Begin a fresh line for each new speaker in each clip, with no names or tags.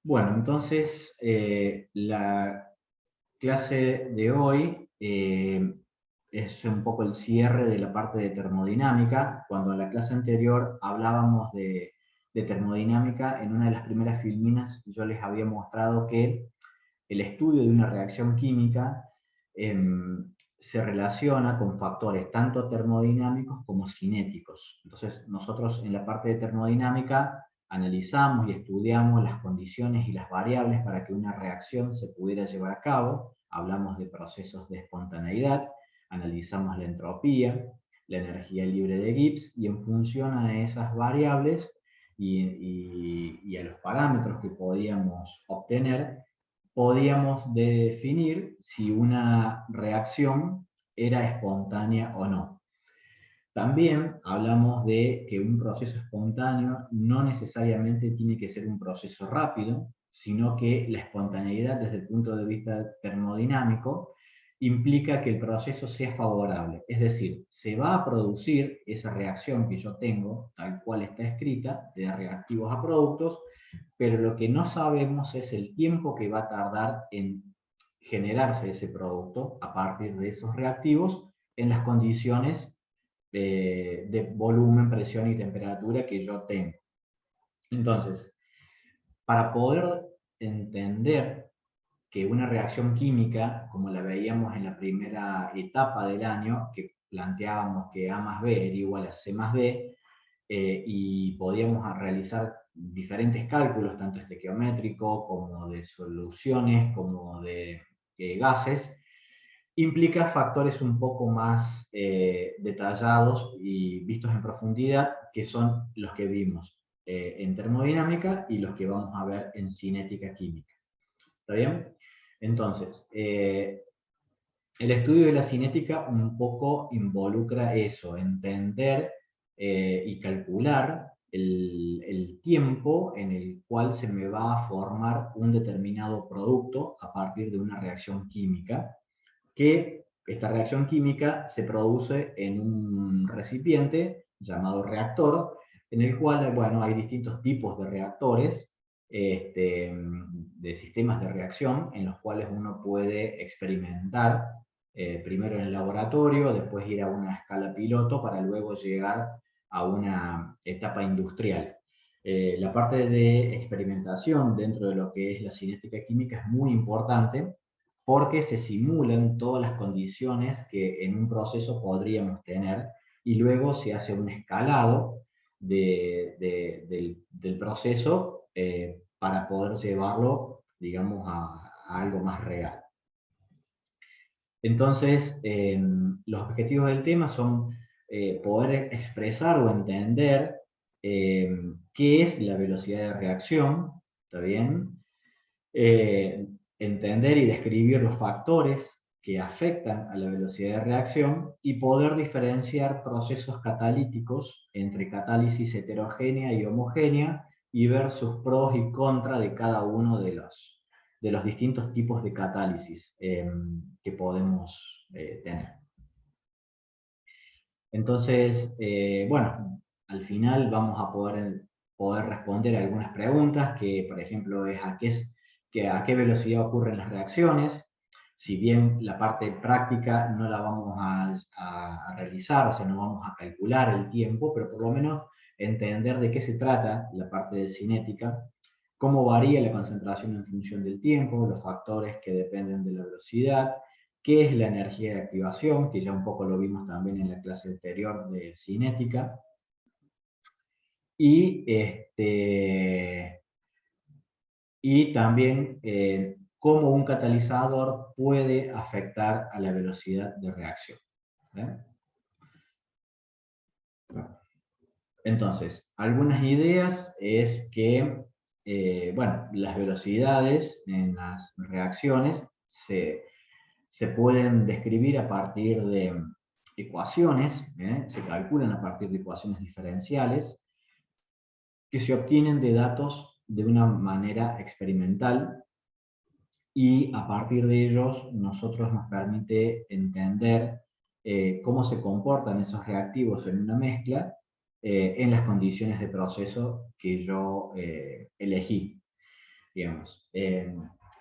Bueno, entonces la clase de hoy es un poco el cierre de la parte de termodinámica. Cuando en la clase anterior hablábamos de termodinámica, en una de las primeras filminas yo les había mostrado que el estudio de una reacción química se relaciona con factores tanto termodinámicos como cinéticos. Entonces nosotros en la parte de termodinámica analizamos y estudiamos las condiciones y las variables para que una reacción se pudiera llevar a cabo, hablamos de procesos de espontaneidad, analizamos la entropía, la energía libre de Gibbs, y en función a esas variables y a los parámetros que podíamos obtener, podíamos definir si una reacción era espontánea o no. También hablamos de que un proceso espontáneo no necesariamente tiene que ser un proceso rápido, sino que la espontaneidad desde el punto de vista termodinámico implica que el proceso sea favorable. Es decir, se va a producir esa reacción que yo tengo, tal cual está escrita, de reactivos a productos, pero lo que no sabemos es el tiempo que va a tardar en generarse ese producto a partir de esos reactivos en las condiciones de volumen, presión y temperatura que yo tengo. Entonces, para poder entender que una reacción química, como la veíamos en la primera etapa del año, que planteábamos que A más B era igual a C más B, y podíamos realizar diferentes cálculos, tanto estequiométrico como de soluciones, como de gases, implica factores un poco más detallados y vistos en profundidad, que son los que vimos en termodinámica y los que vamos a ver en cinética química. ¿Está bien? Entonces, el estudio de la cinética un poco involucra eso, entender y calcular el tiempo en el cual se me va a formar un determinado producto a partir de una reacción química, que esta reacción química se produce en un recipiente llamado reactor, en el cual, bueno, hay distintos tipos de reactores, de sistemas de reacción, en los cuales uno puede experimentar primero en el laboratorio, después ir a una escala piloto para luego llegar a una etapa industrial. La parte de experimentación dentro de lo que es la cinética química es muy importante, porque se simulan todas las condiciones que en un proceso podríamos tener, y luego se hace un escalado del proceso para poder llevarlo, digamos, a algo más real. Entonces, los objetivos del tema son poder expresar o entender qué es la velocidad de reacción, ¿está bien? Entender y describir los factores que afectan a la velocidad de reacción y poder diferenciar procesos catalíticos entre catálisis heterogénea y homogénea y ver sus pros y contras de cada uno de los distintos tipos de catálisis que podemos tener. Entonces, bueno, al final vamos a poder responder algunas preguntas, que por ejemplo es a qué velocidad ocurren las reacciones. Si bien la parte práctica no la vamos a realizar, o sea, no vamos a calcular el tiempo, pero por lo menos entender de qué se trata la parte de cinética, cómo varía la concentración en función del tiempo, los factores que dependen de la velocidad, qué es la energía de activación, que ya un poco lo vimos también en la clase anterior de cinética, y, y también cómo un catalizador puede afectar a la velocidad de reacción. ¿Eh? Entonces, algunas ideas es que, bueno, las velocidades en las reacciones se pueden describir a partir de ecuaciones, se calculan a partir de ecuaciones diferenciales, que se obtienen de datos de una manera experimental, y a partir de ellos nosotros nos permite entender cómo se comportan esos reactivos en una mezcla en las condiciones de proceso que yo elegí. digamos.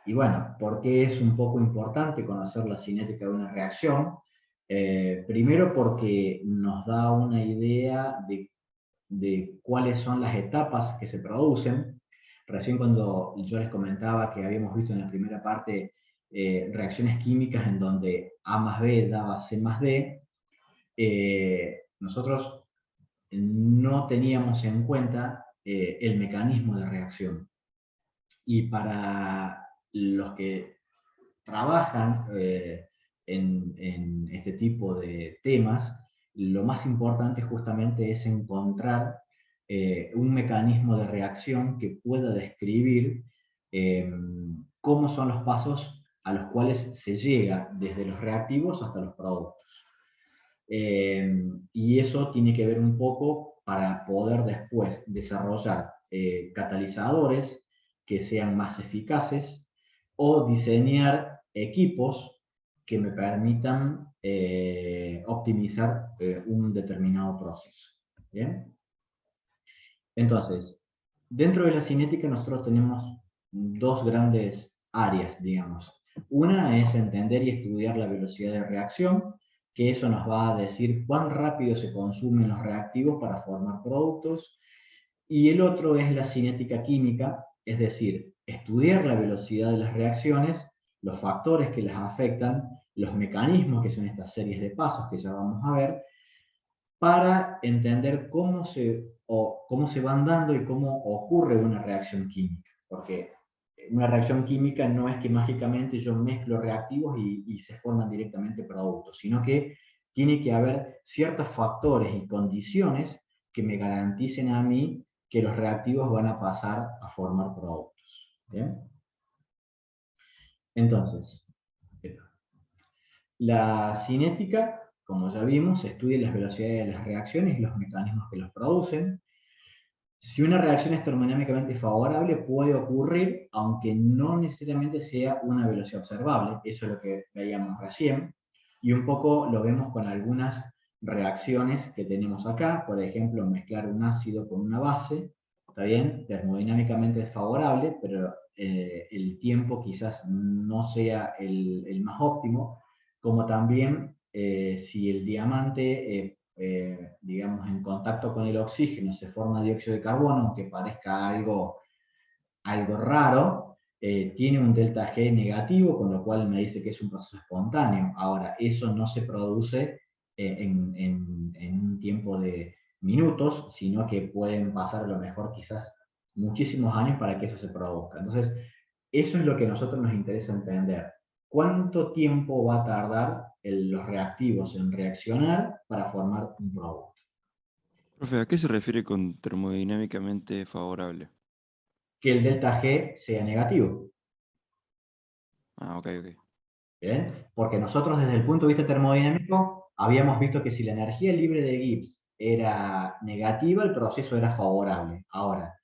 Y bueno, ¿por qué es un poco importante conocer la cinética de una reacción? Primero porque nos da una idea de cuáles son las etapas que se producen. Recién cuando yo les comentaba que habíamos visto en la primera parte reacciones químicas en donde A más B daba C más D, nosotros no teníamos en cuenta el mecanismo de reacción. Y para los que trabajan en este tipo de temas, lo más importante justamente es encontrar un mecanismo de reacción que pueda describir eh, cómo son los pasos a los cuales se llega desde los reactivos hasta los productos. Y eso tiene que ver un poco para poder después desarrollar catalizadores que sean más eficaces o diseñar equipos que me permitan optimizar un determinado proceso. ¿Bien? Entonces, dentro de la cinética nosotros tenemos dos grandes áreas, digamos. Una es entender y estudiar la velocidad de reacción, que eso nos va a decir cuán rápido se consumen los reactivos para formar productos. Y el otro es la cinética química, es decir, estudiar la velocidad de las reacciones, los factores que las afectan, los mecanismos que son estas series de pasos que ya vamos a ver, para entender cómo se van dando y cómo ocurre una reacción química. Porque una reacción química no es que mágicamente yo mezclo reactivos y se forman directamente productos, sino que tiene que haber ciertos factores y condiciones que me garanticen a mí que los reactivos van a pasar a formar productos. ¿Bien? Entonces, la cinética, como ya vimos, estudia las velocidades de las reacciones y los mecanismos que los producen. Si una reacción es termodinámicamente favorable, puede ocurrir, aunque no necesariamente sea una velocidad observable. Eso es lo que veíamos recién. Y un poco lo vemos con algunas reacciones que tenemos acá. Por ejemplo, mezclar un ácido con una base. Está bien, termodinámicamente es favorable, pero el tiempo quizás no sea el más óptimo. Como también si el diamante digamos, en contacto con el oxígeno se forma dióxido de carbono, aunque parezca algo raro, tiene un delta G negativo, con lo cual me dice que es un proceso espontáneo. Ahora, eso no se produce en un tiempo de minutos, sino que pueden pasar a lo mejor quizás muchísimos años para que eso se produzca. Entonces, eso es lo que a nosotros nos interesa entender. ¿Cuánto tiempo va a tardar los reactivos en reaccionar para formar un producto?
Profe, ¿a qué se refiere con termodinámicamente favorable?
Que el delta G sea negativo.
Ah, ok, ok.
¿Bien? Porque nosotros desde el punto de vista termodinámico habíamos visto que si la energía libre de Gibbs era negativa, el proceso era favorable. Ahora,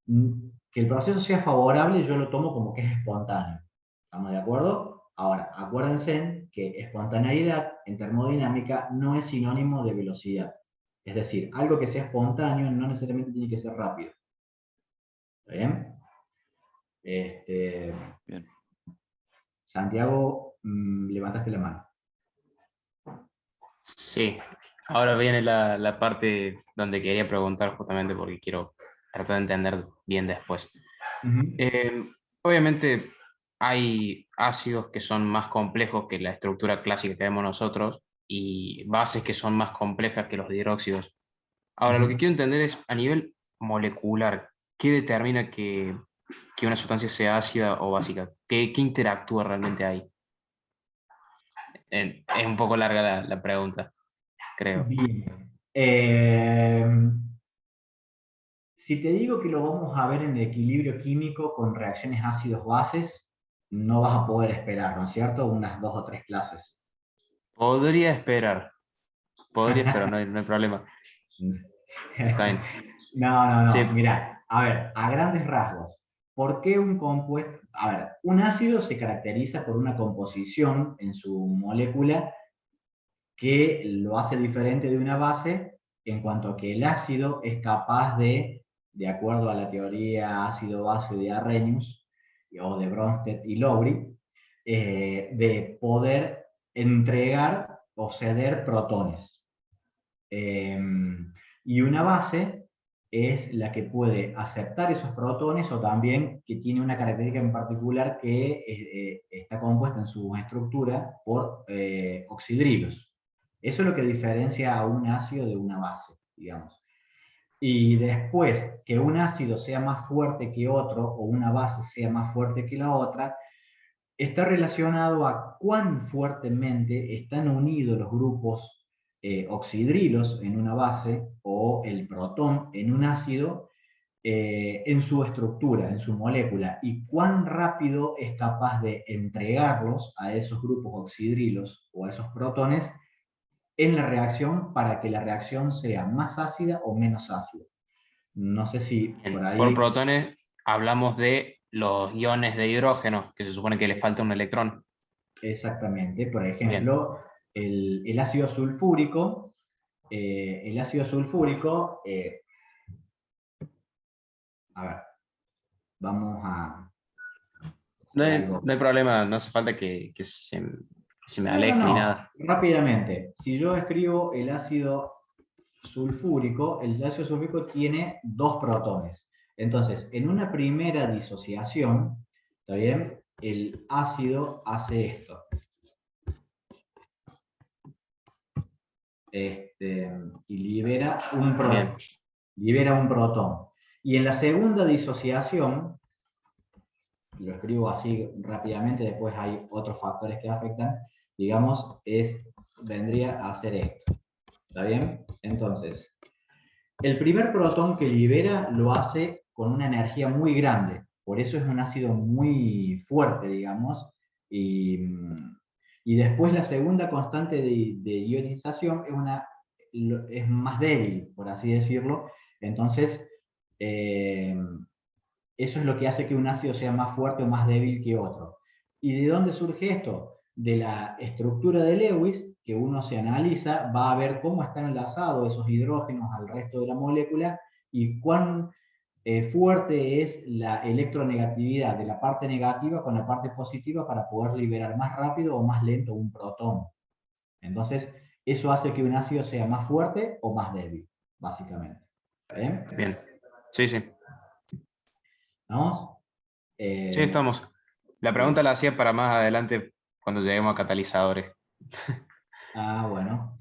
que el proceso sea favorable yo lo tomo como que es espontáneo. ¿Estamos de acuerdo? Ahora, acuérdense que espontaneidad en termodinámica no es sinónimo de velocidad. Es decir, algo que sea espontáneo no necesariamente tiene que ser rápido. ¿Está bien? Este,
Bien.
Santiago, levantaste la mano.
Sí, ahora viene la parte donde quería preguntar justamente porque quiero tratar de entender bien después.
Ujú.
Eh, Obviamente hay ácidos que son más complejos que la estructura clásica que vemos nosotros y bases que son más complejas que los hidróxidos. Ahora, lo que
Ujú.
quiero entender es a nivel molecular, ¿qué determina que una sustancia sea ácida o básica? ¿Qué interactúa realmente ahí? Es un poco larga la pregunta, creo.
Bien. Si te digo que lo vamos a ver en el equilibrio químico con reacciones ácidos-bases, no vas a poder esperar, ¿no es cierto? Unas 2 o 3 clases.
Podría esperar, no hay problema. Está bien.
No, no,
Sí,
no. Mira, a ver, a grandes rasgos, ¿por qué un compuesto? A ver, un ácido se caracteriza por una composición en su molécula que lo hace diferente de una base en cuanto a que el ácido es capaz de acuerdo a la teoría ácido-base de Arrhenius, o de Bronsted y Lowry, de poder entregar o ceder protones. Y una base es la que puede aceptar esos protones o también que tiene una característica en particular que está compuesta en su estructura por oxidrilos. Eso es lo que diferencia a un ácido de una base, digamos. Y después, que un ácido sea más fuerte que otro o una base sea más fuerte que la otra, está relacionado a cuán fuertemente están unidos los grupos oxidrilos en una base o el protón en un ácido en su estructura, en su molécula, y cuán rápido es capaz de entregarlos a esos grupos oxidrilos o a esos protones en la reacción para que la reacción sea más ácida o menos ácida. No sé si por ahí...
Por protones hablamos de los iones de hidrógeno, que se supone que les falta un electrón.
Exactamente. Por ejemplo, el ácido sulfúrico, a ver, vamos a...
No hay,
algo.
no hay problema, no hace falta que se me
No,
aleje ni
no,
nada.
rápidamente. Si yo escribo el ácido sulfúrico tiene 2 protones. Entonces, en una primera disociación, ¿está bien? El ácido hace esto. Y libera un protón. Y en la segunda disociación, lo escribo así rápidamente, después hay otros factores que afectan, digamos, vendría a ser esto. ¿Está bien? Entonces, el primer protón que libera lo hace con una energía muy grande, por eso es un ácido muy fuerte, digamos, y después la segunda constante de ionización es más débil, por así decirlo, entonces eso es lo que hace que un ácido sea más fuerte o más débil que otro. ¿Y de dónde surge esto? De la estructura de Lewis, que uno se analiza, va a ver cómo están enlazados esos hidrógenos al resto de la molécula y cuán fuerte es la electronegatividad de la parte negativa con la parte positiva para poder liberar más rápido o más lento un protón. Entonces, eso hace que un ácido sea más fuerte o más débil, básicamente. ¿Bien?
Bien. Sí, sí.
¿Vamos?
Sí, estamos. La pregunta
Bien.
la hacía para más adelante cuando lleguemos a catalizadores.
Ah, bueno.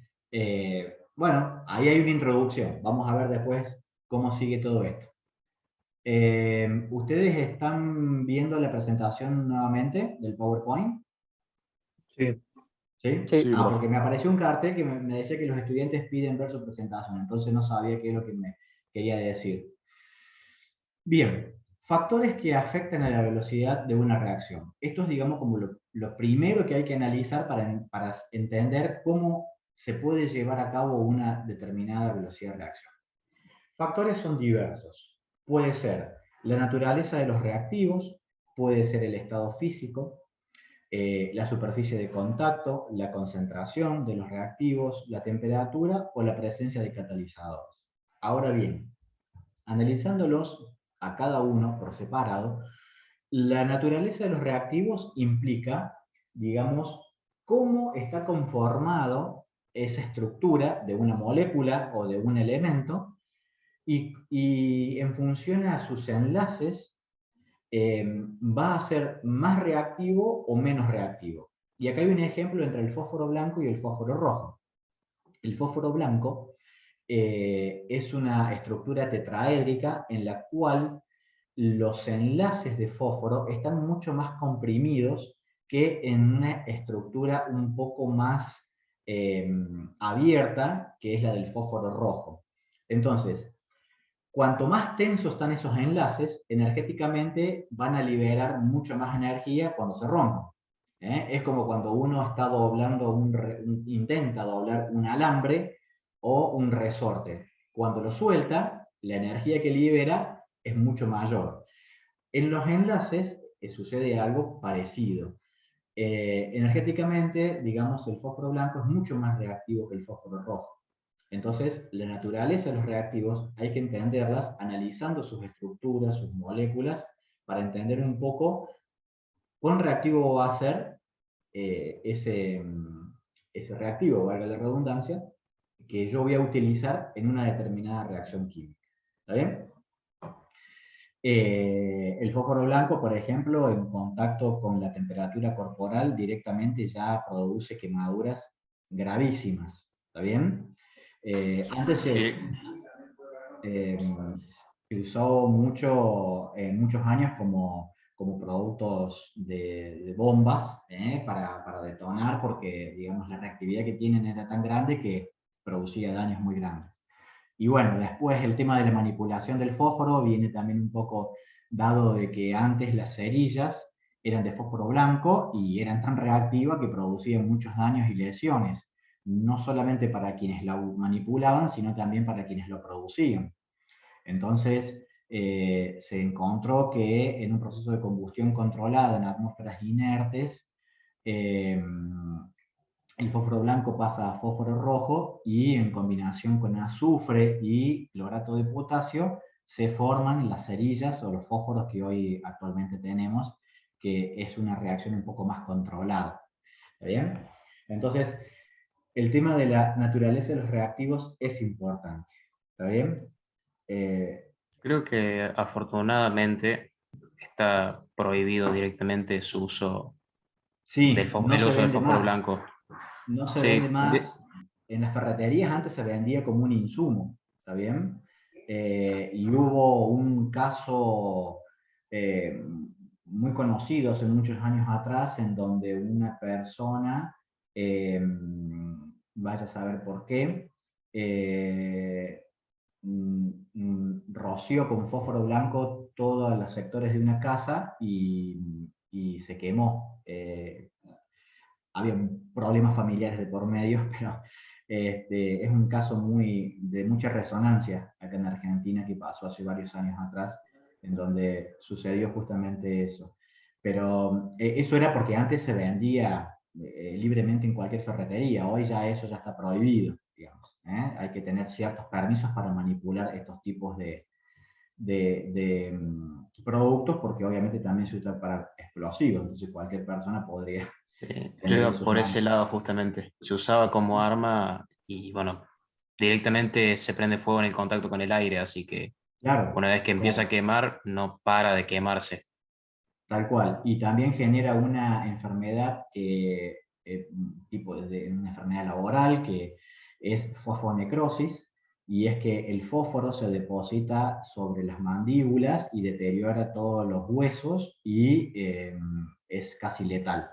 Bueno, ahí hay una introducción. Vamos a ver después cómo sigue todo esto. ¿Ustedes están viendo la presentación nuevamente del PowerPoint?
Sí.
¿Sí?
Sí.
Sí, profe.
Porque me apareció un cartel que me decía que los estudiantes piden ver su presentación, entonces no sabía qué es lo que me quería decir. Bien, factores que afectan a la velocidad de una reacción. Esto es, digamos, como lo primero que hay que analizar para entender cómo se puede llevar a cabo una determinada velocidad de reacción. Factores son diversos. Puede ser la naturaleza de los reactivos, puede ser el estado físico, la superficie de contacto, la concentración de los reactivos, la temperatura o la presencia de catalizadores. Ahora bien, analizándolos a cada uno por separado, la naturaleza de los reactivos implica, digamos, cómo está conformado esa estructura de una molécula o de un elemento y en función a sus enlaces va a ser más reactivo o menos reactivo. Y acá hay un ejemplo entre el fósforo blanco y el fósforo rojo. El fósforo blanco es una estructura tetraédrica en la cual los enlaces de fósforo están mucho más comprimidos que en una estructura un poco más abierta, que es la del fósforo rojo. Entonces, cuanto más tensos están esos enlaces, energéticamente van a liberar mucho más energía cuando se rompen. Es como cuando uno está doblando intenta doblar un alambre o un resorte. Cuando lo suelta, la energía que libera es mucho mayor. En los enlaces sucede algo parecido. Energéticamente, digamos, el fósforo blanco es mucho más reactivo que el fósforo rojo. Entonces, la naturaleza de los reactivos hay que entenderlas analizando sus estructuras, sus moléculas, para entender un poco ¿Cuán reactivo va a ser ese reactivo, valga la redundancia, que yo voy a utilizar en una determinada reacción química? ¿Está bien? El fósforo blanco, por ejemplo, en contacto con la temperatura corporal directamente ya produce quemaduras gravísimas. ¿Está bien? Antes se usó mucho, muchos años como productos de bombas para detonar, porque digamos, la reactividad que tienen era tan grande que producía daños muy grandes. Y bueno, después el tema de la manipulación del fósforo viene también un poco dado de que antes las cerillas eran de fósforo blanco y eran tan reactivas que producían muchos daños y lesiones, no solamente para quienes la manipulaban, sino también para quienes lo producían. Entonces, se encontró que en un proceso de combustión controlada en atmósferas inertes, el fósforo blanco pasa a fósforo rojo y en combinación con azufre y clorato de potasio se forman las cerillas o los fósforos que hoy actualmente tenemos, que es una reacción un poco más controlada. ¿Está bien? Entonces, el tema de la naturaleza de los reactivos es importante. ¿Está bien?
Creo que afortunadamente está prohibido directamente su uso
Sí, no
el
se
uso del
vende
fósforo
más.
blanco.
No se
Sí,
vende más. En las ferreterías antes se vendía como un insumo, ¿está bien? Y hubo un caso eh, muy conocido hace muchos años atrás en donde una persona, vaya a saber por qué, eh, roció con fósforo blanco todos los sectores de una casa y se quemó. Había problemas familiares de por medio, pero es un caso de mucha resonancia acá en Argentina que pasó hace varios años atrás, en donde sucedió justamente eso. Pero eso era porque antes se vendía libremente en cualquier ferretería, hoy ya eso ya está prohibido, digamos. Hay que tener ciertos permisos para manipular estos tipos de productos, porque obviamente también se usa para explosivos, entonces cualquier persona podría
sí, yo
tener en
iba
sus
por ese
manos.
lado justamente. Se usaba como arma y bueno, directamente se prende fuego en el contacto con el aire, así que
Claro,
una vez que empieza a
claro,
quemar, no para de quemarse.
tal cual. Y también genera una enfermedad tipo de una enfermedad laboral que es fosfonecrosis, y es que el fósforo se deposita sobre las mandíbulas y deteriora todos los huesos y es casi letal,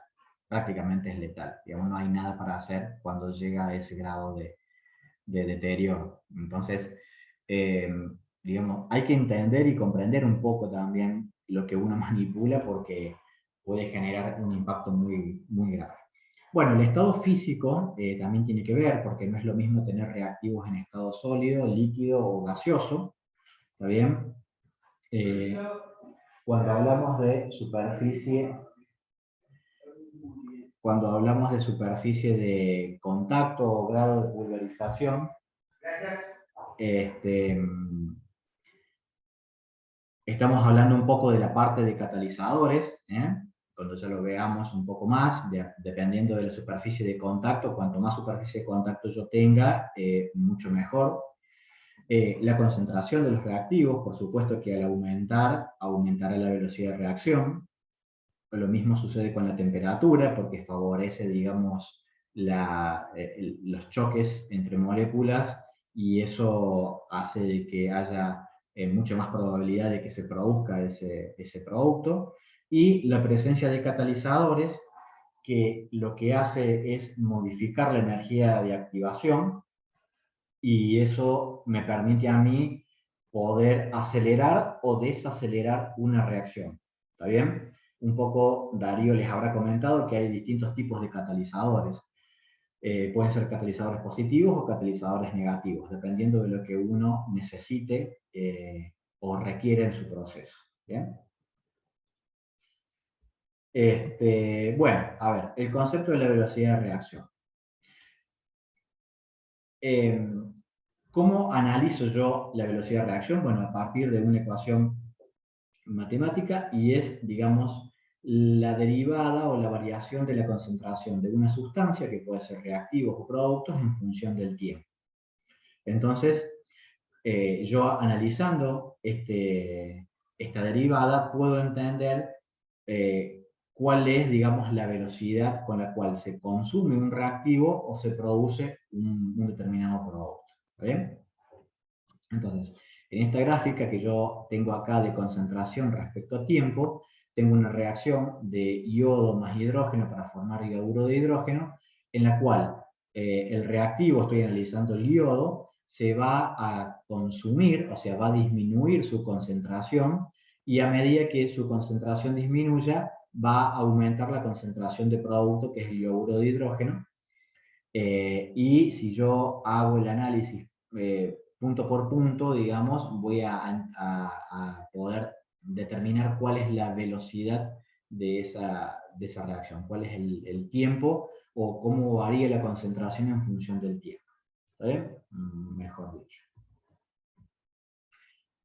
prácticamente es letal. Digamos, no hay nada para hacer cuando llega a ese grado de deterioro. Entonces, eh, digamos, hay que entender y comprender un poco también lo que uno manipula porque puede generar un impacto muy, muy grave. Bueno, el estado físico también tiene que ver, porque no es lo mismo tener reactivos en estado sólido, líquido o gaseoso, ¿está bien? Eh, cuando hablamos de superficie de contacto o grado de pulverización, este, estamos hablando un poco de la parte de catalizadores, cuando ya lo veamos un poco más, dependiendo de la superficie de contacto, cuanto más superficie de contacto yo tenga, mucho mejor. La concentración de los reactivos, por supuesto que al aumentar, aumentará la velocidad de reacción. Lo mismo sucede con la temperatura, porque favorece, digamos, los choques entre moléculas y eso hace de que haya mucha más probabilidad de que se produzca ese producto. Y la presencia de catalizadores, que lo que hace es modificar la energía de activación y eso me permite a mí poder acelerar o desacelerar una reacción. ¿Está bien? Un poco Darío les habrá comentado que hay distintos tipos de catalizadores. Pueden ser catalizadores positivos o catalizadores negativos, dependiendo de lo que uno necesite o requiere en su proceso. ¿Bien? Bueno, a ver, el concepto de la velocidad de reacción. ¿Cómo analizo yo la velocidad de reacción? Bueno, a partir de una ecuación matemática y es, digamos, la derivada o la variación de la concentración de una sustancia, que puede ser reactivos o productos, en función del tiempo. Entonces, yo analizando esta derivada puedo entender cuál es, digamos, la velocidad con la cual se consume un reactivo o se produce un determinado producto. ¿Está bien? Entonces, en esta gráfica que yo tengo acá de concentración respecto a tiempo, tengo una reacción de yodo más hidrógeno para formar hidruro de hidrógeno, en la cual el reactivo, estoy analizando el yodo, se va a consumir, o sea, va a disminuir su concentración, y a medida que su concentración disminuya, va a aumentar la concentración de producto, que es el hidruro de hidrógeno. Y si yo hago el análisis punto por punto, digamos, voy a poder determinar cuál es la velocidad de esa reacción, cuál es el tiempo o cómo varía la concentración en función del tiempo. ¿Está bien? Mejor dicho.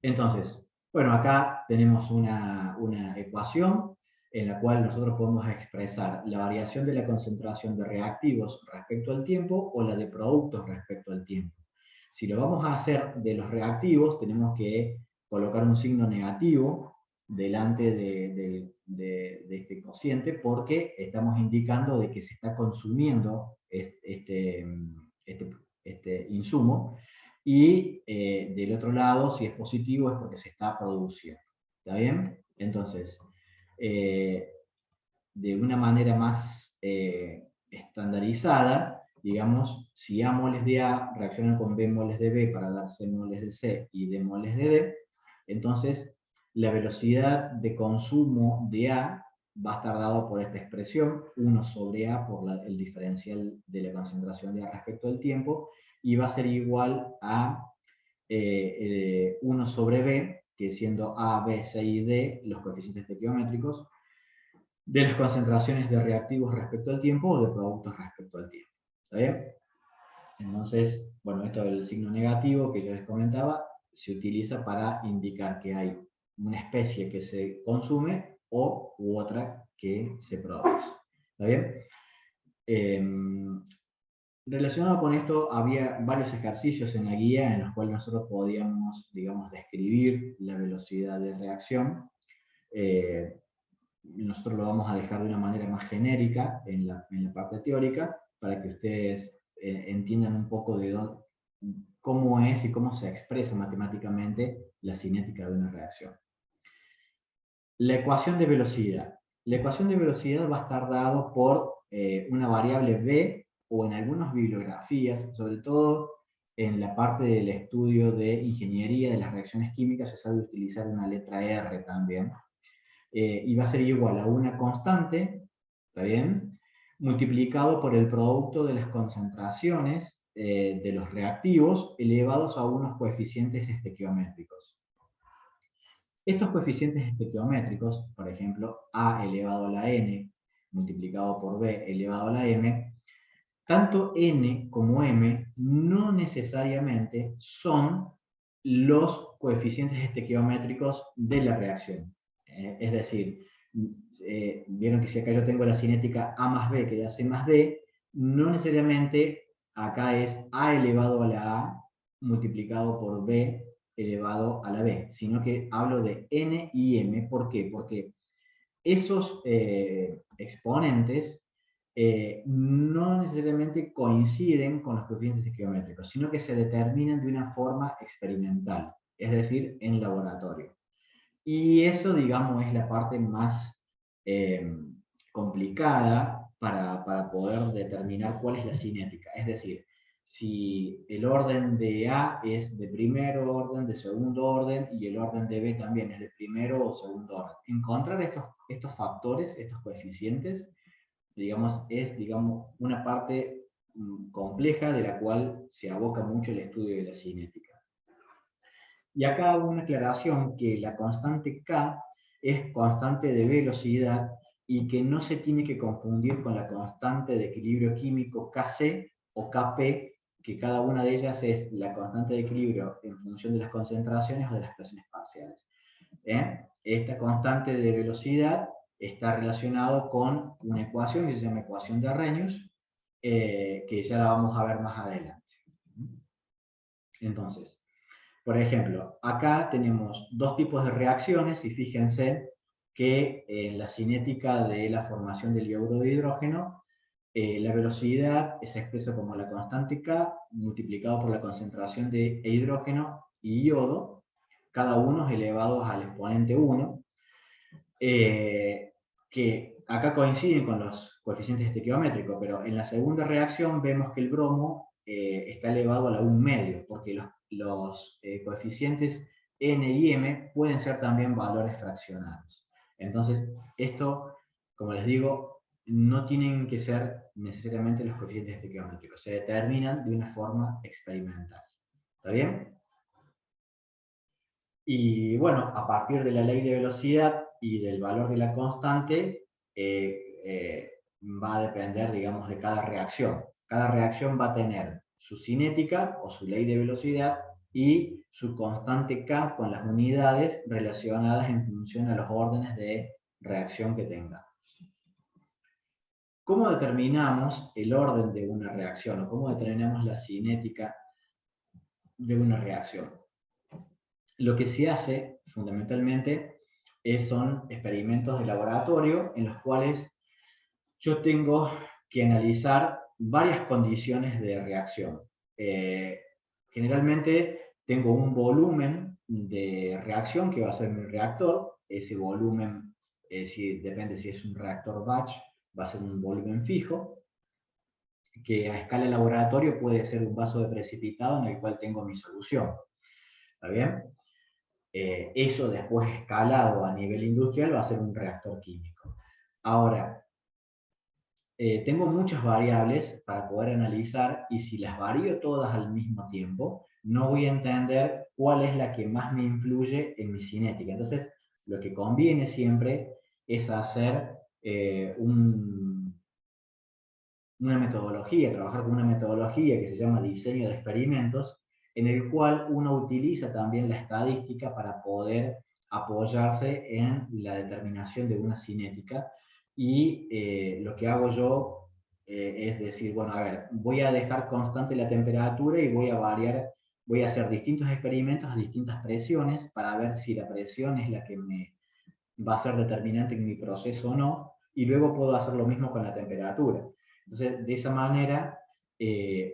Entonces, bueno, acá tenemos una ecuación en la cual nosotros podemos expresar la variación de la concentración de reactivos respecto al tiempo o la de productos respecto al tiempo. Si lo vamos a hacer de los reactivos, tenemos que colocar un signo negativo delante de este cociente, porque estamos indicando de que se está consumiendo este insumo, y del otro lado, si es positivo, es porque se está produciendo. ¿Está bien? Entonces, de una manera más estandarizada, digamos, si A moles de A reaccionan con B moles de B para dar C moles de C y D moles de D, entonces la velocidad de consumo de A va a estar dado por esta expresión, 1 sobre A por el diferencial de la concentración de A respecto al tiempo, y va a ser igual a 1 sobre B, que siendo A, B, C y D los coeficientes estequiométricos, de las concentraciones de reactivos respecto al tiempo o de productos respecto al tiempo. ¿Está bien? Entonces, bueno, esto del signo negativo que yo les comentaba, se utiliza para indicar que hay una especie que se consume u otra que se produce. ¿Está bien? Relacionado con esto, había varios ejercicios en la guía en los cuales nosotros podíamos, digamos, describir la velocidad de reacción. Nosotros lo vamos a dejar de una manera más genérica en la parte teórica, para que ustedes entiendan un poco de cómo es y cómo se expresa matemáticamente la cinética de una reacción. La ecuación de velocidad. La ecuación de velocidad va a estar dado por una variable v, o en algunas bibliografías, sobre todo en la parte del estudio de ingeniería de las reacciones químicas, se sabe utilizar una letra R también. Y va a ser igual a una constante, ¿está bien?, multiplicado por el producto de las concentraciones de los reactivos elevados a unos coeficientes estequiométricos. Estos coeficientes estequiométricos, por ejemplo, A elevado a la n multiplicado por B elevado a la m, tanto n como m no necesariamente son los coeficientes estequiométricos de la reacción. Es decir, vieron que si acá yo tengo la cinética A más B que da C más D, no necesariamente acá es A elevado a la A multiplicado por B elevado a la B, sino que hablo de N y M. ¿Por qué? Porque esos exponentes no necesariamente coinciden con los coeficientes estequiométricos, sino que se determinan de una forma experimental, es decir, en laboratorio. Y eso, digamos, es la parte más complicada para poder determinar cuál es la cinética. Es decir, si el orden de A es de primer orden, de segundo orden, y el orden de B también es de primero o segundo orden. Encontrar estos factores, estos coeficientes, digamos, es una parte compleja de la cual se aboca mucho el estudio de la cinética. Y acá hago una aclaración, que la constante K es constante de velocidad y que no se tiene que confundir con la constante de equilibrio químico Kc o Kp, que cada una de ellas es la constante de equilibrio en función de las concentraciones o de las presiones parciales. Esta constante de velocidad está relacionado con una ecuación que se llama ecuación de Arrhenius, que ya la vamos a ver más adelante. Entonces, por ejemplo, acá tenemos dos tipos de reacciones, y fíjense que en la cinética de la formación del iodo de hidrógeno, la velocidad se expresa como la constante K multiplicado por la concentración de hidrógeno y yodo, cada uno es elevado al exponente 1, que acá coinciden con los coeficientes estequiométricos, pero en la segunda reacción vemos que el bromo está elevado a la 1 medio, porque los coeficientes N y M pueden ser también valores fraccionados. Entonces, esto, como les digo, no tienen que ser necesariamente los coeficientes estequiométricos, se determinan de una forma experimental. ¿Está bien? Y bueno, a partir de la ley de velocidad y del valor de la constante, va a depender, digamos, de cada reacción. Cada reacción va a tener su cinética o su ley de velocidad y su constante K con las unidades relacionadas en función a los órdenes de reacción que tenga. ¿Cómo determinamos el orden de una reacción o cómo determinamos la cinética de una reacción? Lo que se hace fundamentalmente son experimentos de laboratorio en los cuales yo tengo que analizar varias condiciones de reacción. Generalmente tengo un volumen de reacción que va a ser mi reactor. Ese volumen, depende si es un reactor batch, va a ser un volumen fijo, que a escala de laboratorio puede ser un vaso de precipitado en el cual tengo mi solución. ¿Está bien? Eso después escalado a nivel industrial va a ser un reactor químico. Ahora, tengo muchas variables para poder analizar, y si las varío todas al mismo tiempo, no voy a entender cuál es la que más me influye en mi cinética. Entonces, lo que conviene siempre es hacer una metodología, trabajar con una metodología que se llama diseño de experimentos, en el cual uno utiliza también la estadística para poder apoyarse en la determinación de una cinética. Y lo que hago yo es decir, bueno, a ver, voy a dejar constante la temperatura y voy a hacer distintos experimentos a distintas presiones para ver si la presión es la que me va a ser determinante en mi proceso o no, y luego puedo hacer lo mismo con la temperatura. Entonces, de esa manera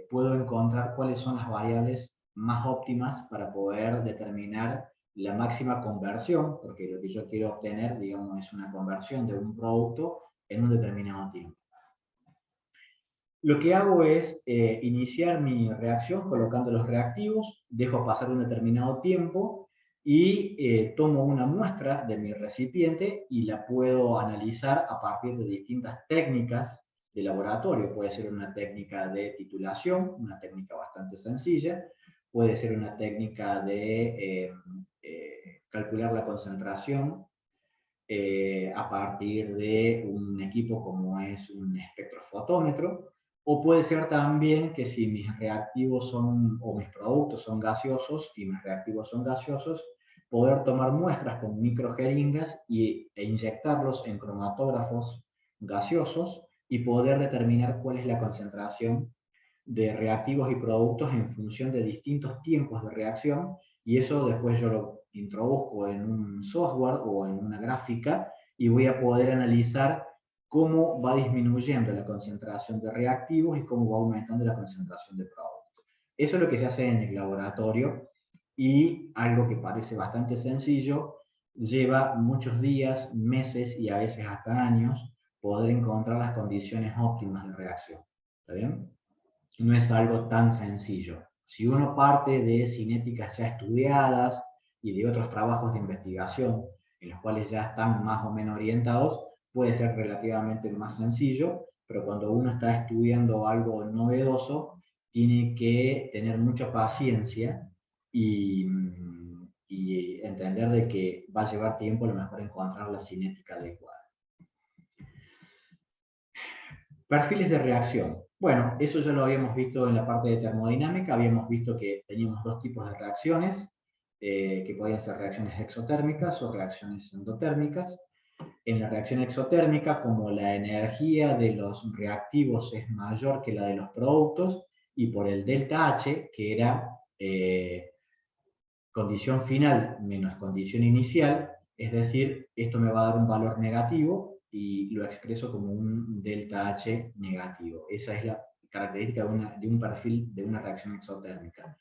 puedo encontrar cuáles son las variables más óptimas para poder determinar la máxima conversión, porque lo que yo quiero obtener, digamos, es una conversión de un producto en un determinado tiempo. Lo que hago es iniciar mi reacción colocando los reactivos, dejo pasar un determinado tiempo y tomo una muestra de mi recipiente y la puedo analizar a partir de distintas técnicas de laboratorio. Puede ser una técnica de titulación, una técnica bastante sencilla, puede ser una técnica de calcular la concentración a partir de un equipo como es un espectrofotómetro, o puede ser también que si mis reactivos son, o mis productos son gaseosos y mis reactivos son gaseosos, poder tomar muestras con microjeringas e inyectarlos en cromatógrafos gaseosos y poder determinar cuál es la concentración de reactivos y productos en función de distintos tiempos de reacción, y eso después yo lo introduzco en un software o en una gráfica y voy a poder analizar cómo va disminuyendo la concentración de reactivos y cómo va aumentando la concentración de productos. Eso es lo que se hace en el laboratorio, y algo que parece bastante sencillo, lleva muchos días, meses y a veces hasta años poder encontrar las condiciones óptimas de reacción. ¿Está bien? No es algo tan sencillo. Si uno parte de cinéticas ya estudiadas y de otros trabajos de investigación en los cuales ya están más o menos orientados, puede ser relativamente más sencillo, pero cuando uno está estudiando algo novedoso, tiene que tener mucha paciencia y entender de que va a llevar tiempo a lo mejor encontrar la cinética adecuada. Perfiles de reacción. Bueno, eso ya lo habíamos visto en la parte de termodinámica. Habíamos visto que teníamos dos tipos de reacciones, que podían ser reacciones exotérmicas o reacciones endotérmicas. En la reacción exotérmica, como la energía de los reactivos es mayor que la de los productos, y por el delta H, que era condición final menos condición inicial, es decir, esto me va a dar un valor negativo y lo expreso como un delta H negativo. Esa es la característica de un perfil de una reacción exotérmica.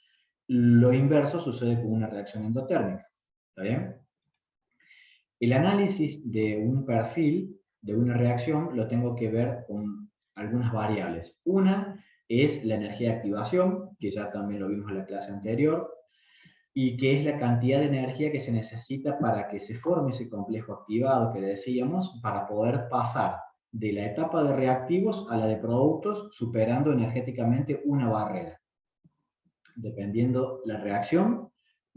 Lo inverso sucede con una reacción endotérmica. ¿Está bien? El análisis de un perfil, de una reacción, lo tengo que ver con algunas variables. Una es la energía de activación, que ya también lo vimos en la clase anterior, y que es la cantidad de energía que se necesita para que se forme ese complejo activado que decíamos, para poder pasar de la etapa de reactivos a la de productos, superando energéticamente una barrera. Dependiendo la reacción,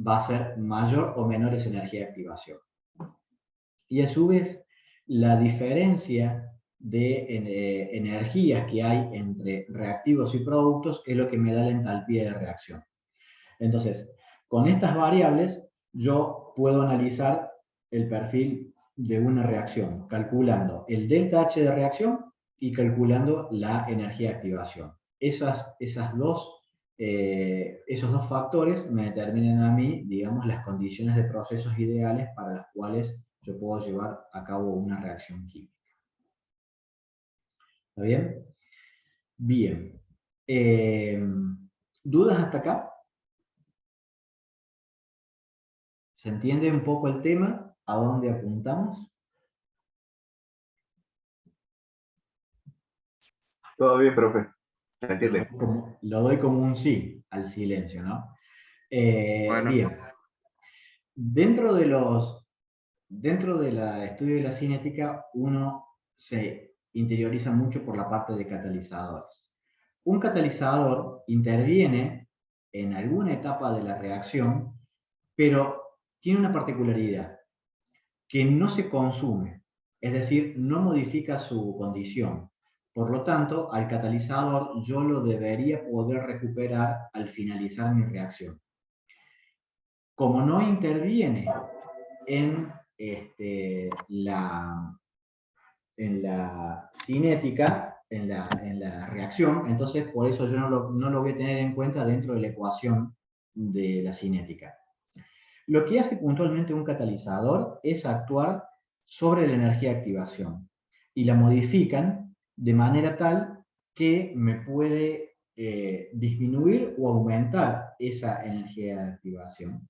va a ser mayor o menor esa energía de activación. Y a su vez, la diferencia de energías que hay entre reactivos y productos es lo que me da la entalpía de reacción. Entonces, con estas variables, yo puedo analizar el perfil de una reacción, calculando el delta H de reacción y calculando la energía de activación. Esos dos factores me determinan a mí, digamos, las condiciones de procesos ideales para las cuales yo puedo llevar a cabo una reacción química. ¿Está bien? Bien. ¿Dudas hasta acá? ¿Se entiende un poco el tema? ¿A dónde apuntamos?
Todo bien, profe. ¿Se entiende?
Lo doy como un sí al silencio, ¿no?
Bueno.
Bien. Dentro del estudio de la cinética, uno se interioriza mucho por la parte de catalizadores. Un catalizador interviene en alguna etapa de la reacción, pero tiene una particularidad, que no se consume, es decir, no modifica su condición. Por lo tanto, al catalizador yo lo debería poder recuperar al finalizar mi reacción. Como no interviene en la cinética, en la reacción, entonces por eso yo no lo voy a tener en cuenta dentro de la ecuación de la cinética. Lo que hace puntualmente un catalizador es actuar sobre la energía de activación y la modifican de manera tal que me puede disminuir o aumentar esa energía de activación.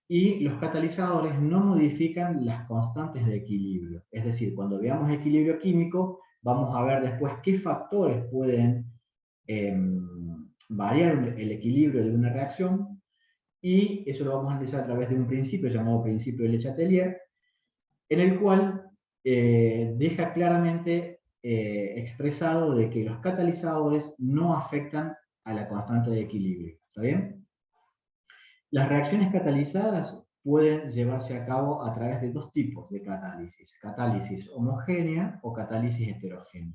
Y los catalizadores no modifican las constantes de equilibrio. Es decir, cuando veamos equilibrio químico, vamos a ver después qué factores pueden variar el equilibrio de una reacción, y eso lo vamos a analizar a través de un principio llamado principio de Le Chatelier, en el cual deja claramente expresado de que los catalizadores no afectan a la constante de equilibrio. ¿Está bien? Las reacciones catalizadas pueden llevarse a cabo a través de dos tipos de catálisis: catálisis homogénea o catálisis heterogénea.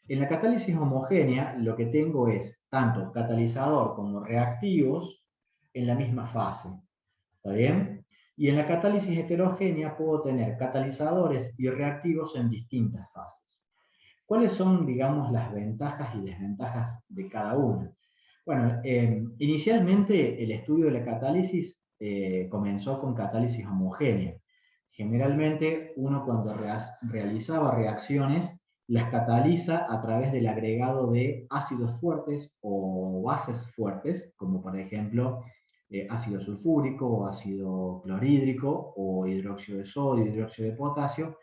En la catálisis homogénea lo que tengo es tanto catalizador como reactivos en la misma fase. ¿Está bien? Y en la catálisis heterogénea puedo tener catalizadores y reactivos en distintas fases. ¿Cuáles son, digamos, las ventajas y desventajas de cada una? Bueno, inicialmente el estudio de la catálisis comenzó con catálisis homogénea. Generalmente uno cuando realizaba reacciones las cataliza a través del agregado de ácidos fuertes o bases fuertes, como por ejemplo ácido sulfúrico, ácido clorhídrico o hidróxido de sodio, hidróxido de potasio,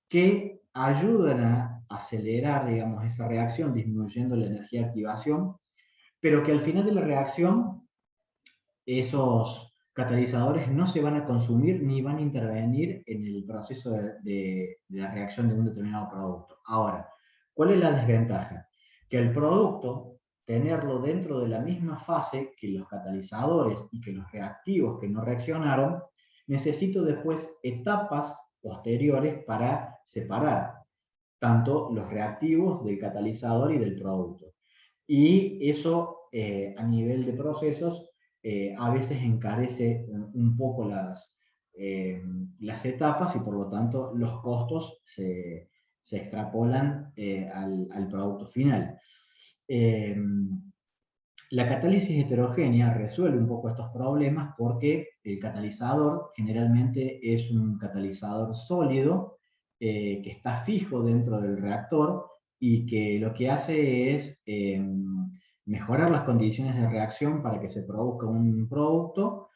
que ayudan a acelerar, digamos, esa reacción, disminuyendo la energía de activación, pero que al final de la reacción esos catalizadores no se van a consumir ni van a intervenir en el proceso de la reacción de un determinado producto. Ahora, ¿cuál es la desventaja? Que el producto, tenerlo dentro de la misma fase que los catalizadores y que los reactivos que no reaccionaron, necesito después etapas posteriores para separar tanto los reactivos del catalizador y del producto. Y eso a nivel de procesos a veces encarece un poco las etapas y por lo tanto los costos se extrapolan al producto final. La catálisis heterogénea resuelve un poco estos problemas porque el catalizador generalmente es un catalizador sólido que está fijo dentro del reactor y que lo que hace es mejorar las condiciones de reacción para que se produzca un producto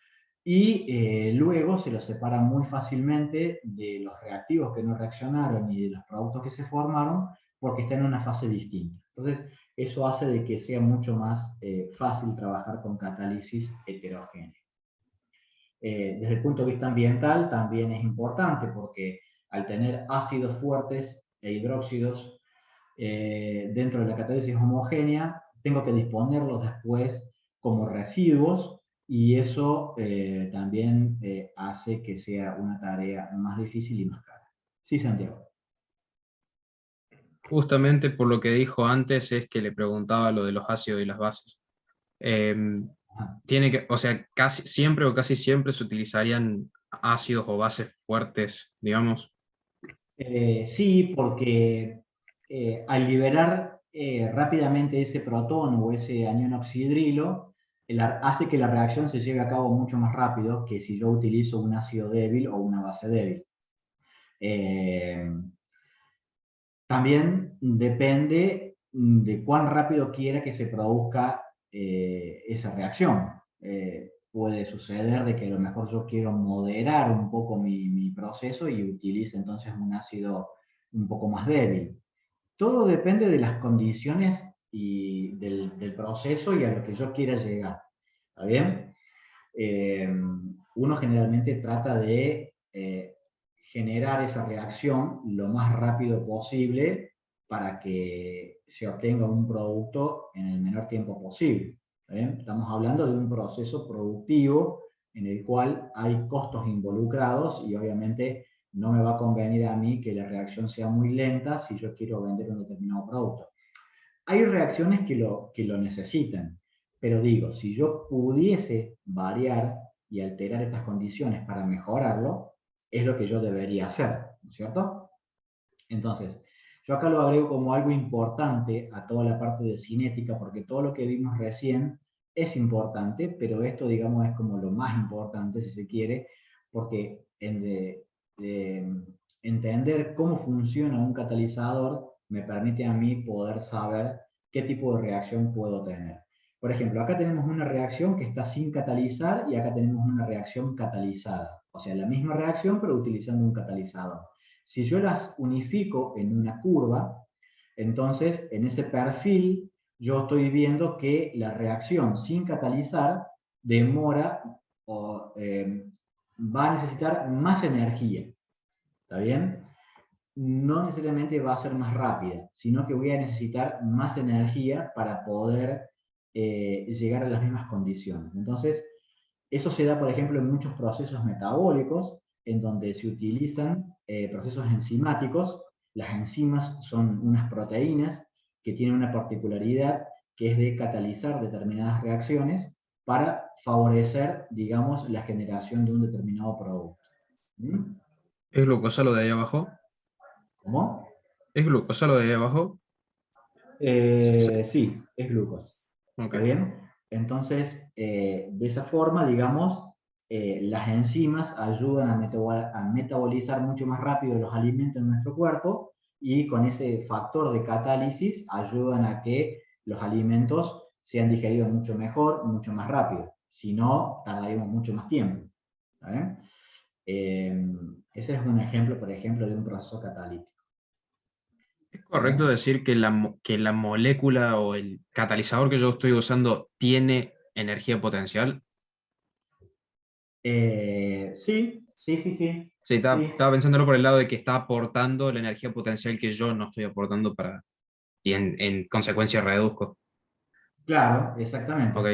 y luego se lo separa muy fácilmente de los reactivos que no reaccionaron y de los productos que se formaron porque está en una fase distinta. Entonces, eso hace de que sea mucho más fácil trabajar con catálisis heterogénea. Desde el punto de vista ambiental también es importante porque al tener ácidos fuertes e hidróxidos dentro de la catálisis homogénea, tengo que disponerlos después como residuos y eso también hace que sea una tarea más difícil y más cara. Sí, Santiago.
Justamente por lo que dijo antes es que le preguntaba lo de los ácidos y las bases. Tiene que, o sea, casi siempre o casi siempre se utilizarían ácidos o bases fuertes, digamos.
Sí, porque al liberar rápidamente ese protono o ese anión oxidrilo, hace que la reacción se lleve a cabo mucho más rápido que si yo utilizo un ácido débil o una base débil. También depende de cuán rápido quiera que se produzca esa reacción. Puede suceder de que a lo mejor yo quiero moderar un poco mi proceso y utilice entonces un ácido un poco más débil. Todo depende de las condiciones y del proceso y a lo que yo quiera llegar. ¿Está bien? Uno generalmente trata de generar esa reacción lo más rápido posible para que se obtenga un producto en el menor tiempo posible. Estamos hablando de un proceso productivo en el cual hay costos involucrados y obviamente no me va a convenir a mí que la reacción sea muy lenta si yo quiero vender un determinado producto. Hay reacciones que lo necesitan, pero digo, si yo pudiese variar y alterar estas condiciones para mejorarlo, es lo que yo debería hacer, ¿no es cierto? Entonces, yo acá lo agrego como algo importante a toda la parte de cinética, porque todo lo que vimos recién es importante, pero esto, digamos, es como lo más importante, si se quiere, porque entender cómo funciona un catalizador me permite a mí poder saber qué tipo de reacción puedo tener. Por ejemplo, acá tenemos una reacción que está sin catalizar y acá tenemos una reacción catalizada. O sea, la misma reacción pero utilizando un catalizador. Si yo las unifico en una curva, entonces en ese perfil yo estoy viendo que la reacción sin catalizar demora o va a necesitar más energía. ¿Está bien? No necesariamente va a ser más rápida, sino que voy a necesitar más energía para poder llegar a las mismas condiciones. Entonces, eso se da, por ejemplo, en muchos procesos metabólicos, en donde se utilizan procesos enzimáticos. Las enzimas son unas proteínas que tienen una particularidad que es de catalizar determinadas reacciones para favorecer, digamos, la generación de un determinado producto. ¿Mm?
¿Es glucosa lo de ahí abajo?
¿Cómo?
¿Es glucosa lo de ahí abajo? Sí.
Sí, es glucosa.
Ok.
¿Está bien? Entonces, de esa forma, digamos, las enzimas ayudan a metabolizar mucho más rápido los alimentos en nuestro cuerpo y con ese factor de catálisis ayudan a que los alimentos sean digeridos mucho mejor, mucho más rápido. Si no, tardaríamos mucho más tiempo. ¿Está bien? Ese es un ejemplo, por ejemplo, de un proceso catalítico.
¿Es correcto decir que que la molécula o el catalizador que yo estoy usando tiene energía potencial?
Sí, sí, sí, sí.
Sí,
Sí,
estaba pensándolo por el lado de que está aportando la energía potencial que yo no estoy aportando para, y en consecuencia reduzco.
claro, exactamente.
Ok.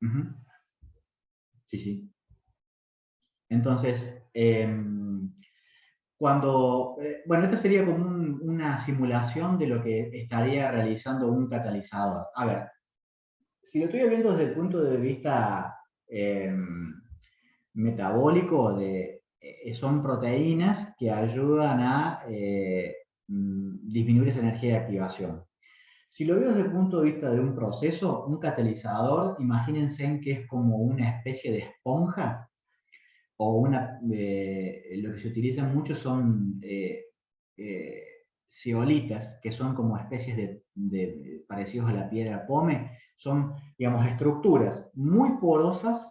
Ujú. Sí, sí. Entonces, bueno, esta sería como una simulación de lo que estaría realizando un catalizador. A ver, si lo estoy viendo desde el punto de vista metabólico, son proteínas que ayudan a disminuir esa energía de activación. Si lo veo desde el punto de vista de un proceso, un catalizador, imagínense en que es como una especie de esponja, o lo que se utiliza mucho son zeolitas, que son como especies parecidos a la piedra pómez, son, digamos, estructuras muy porosas,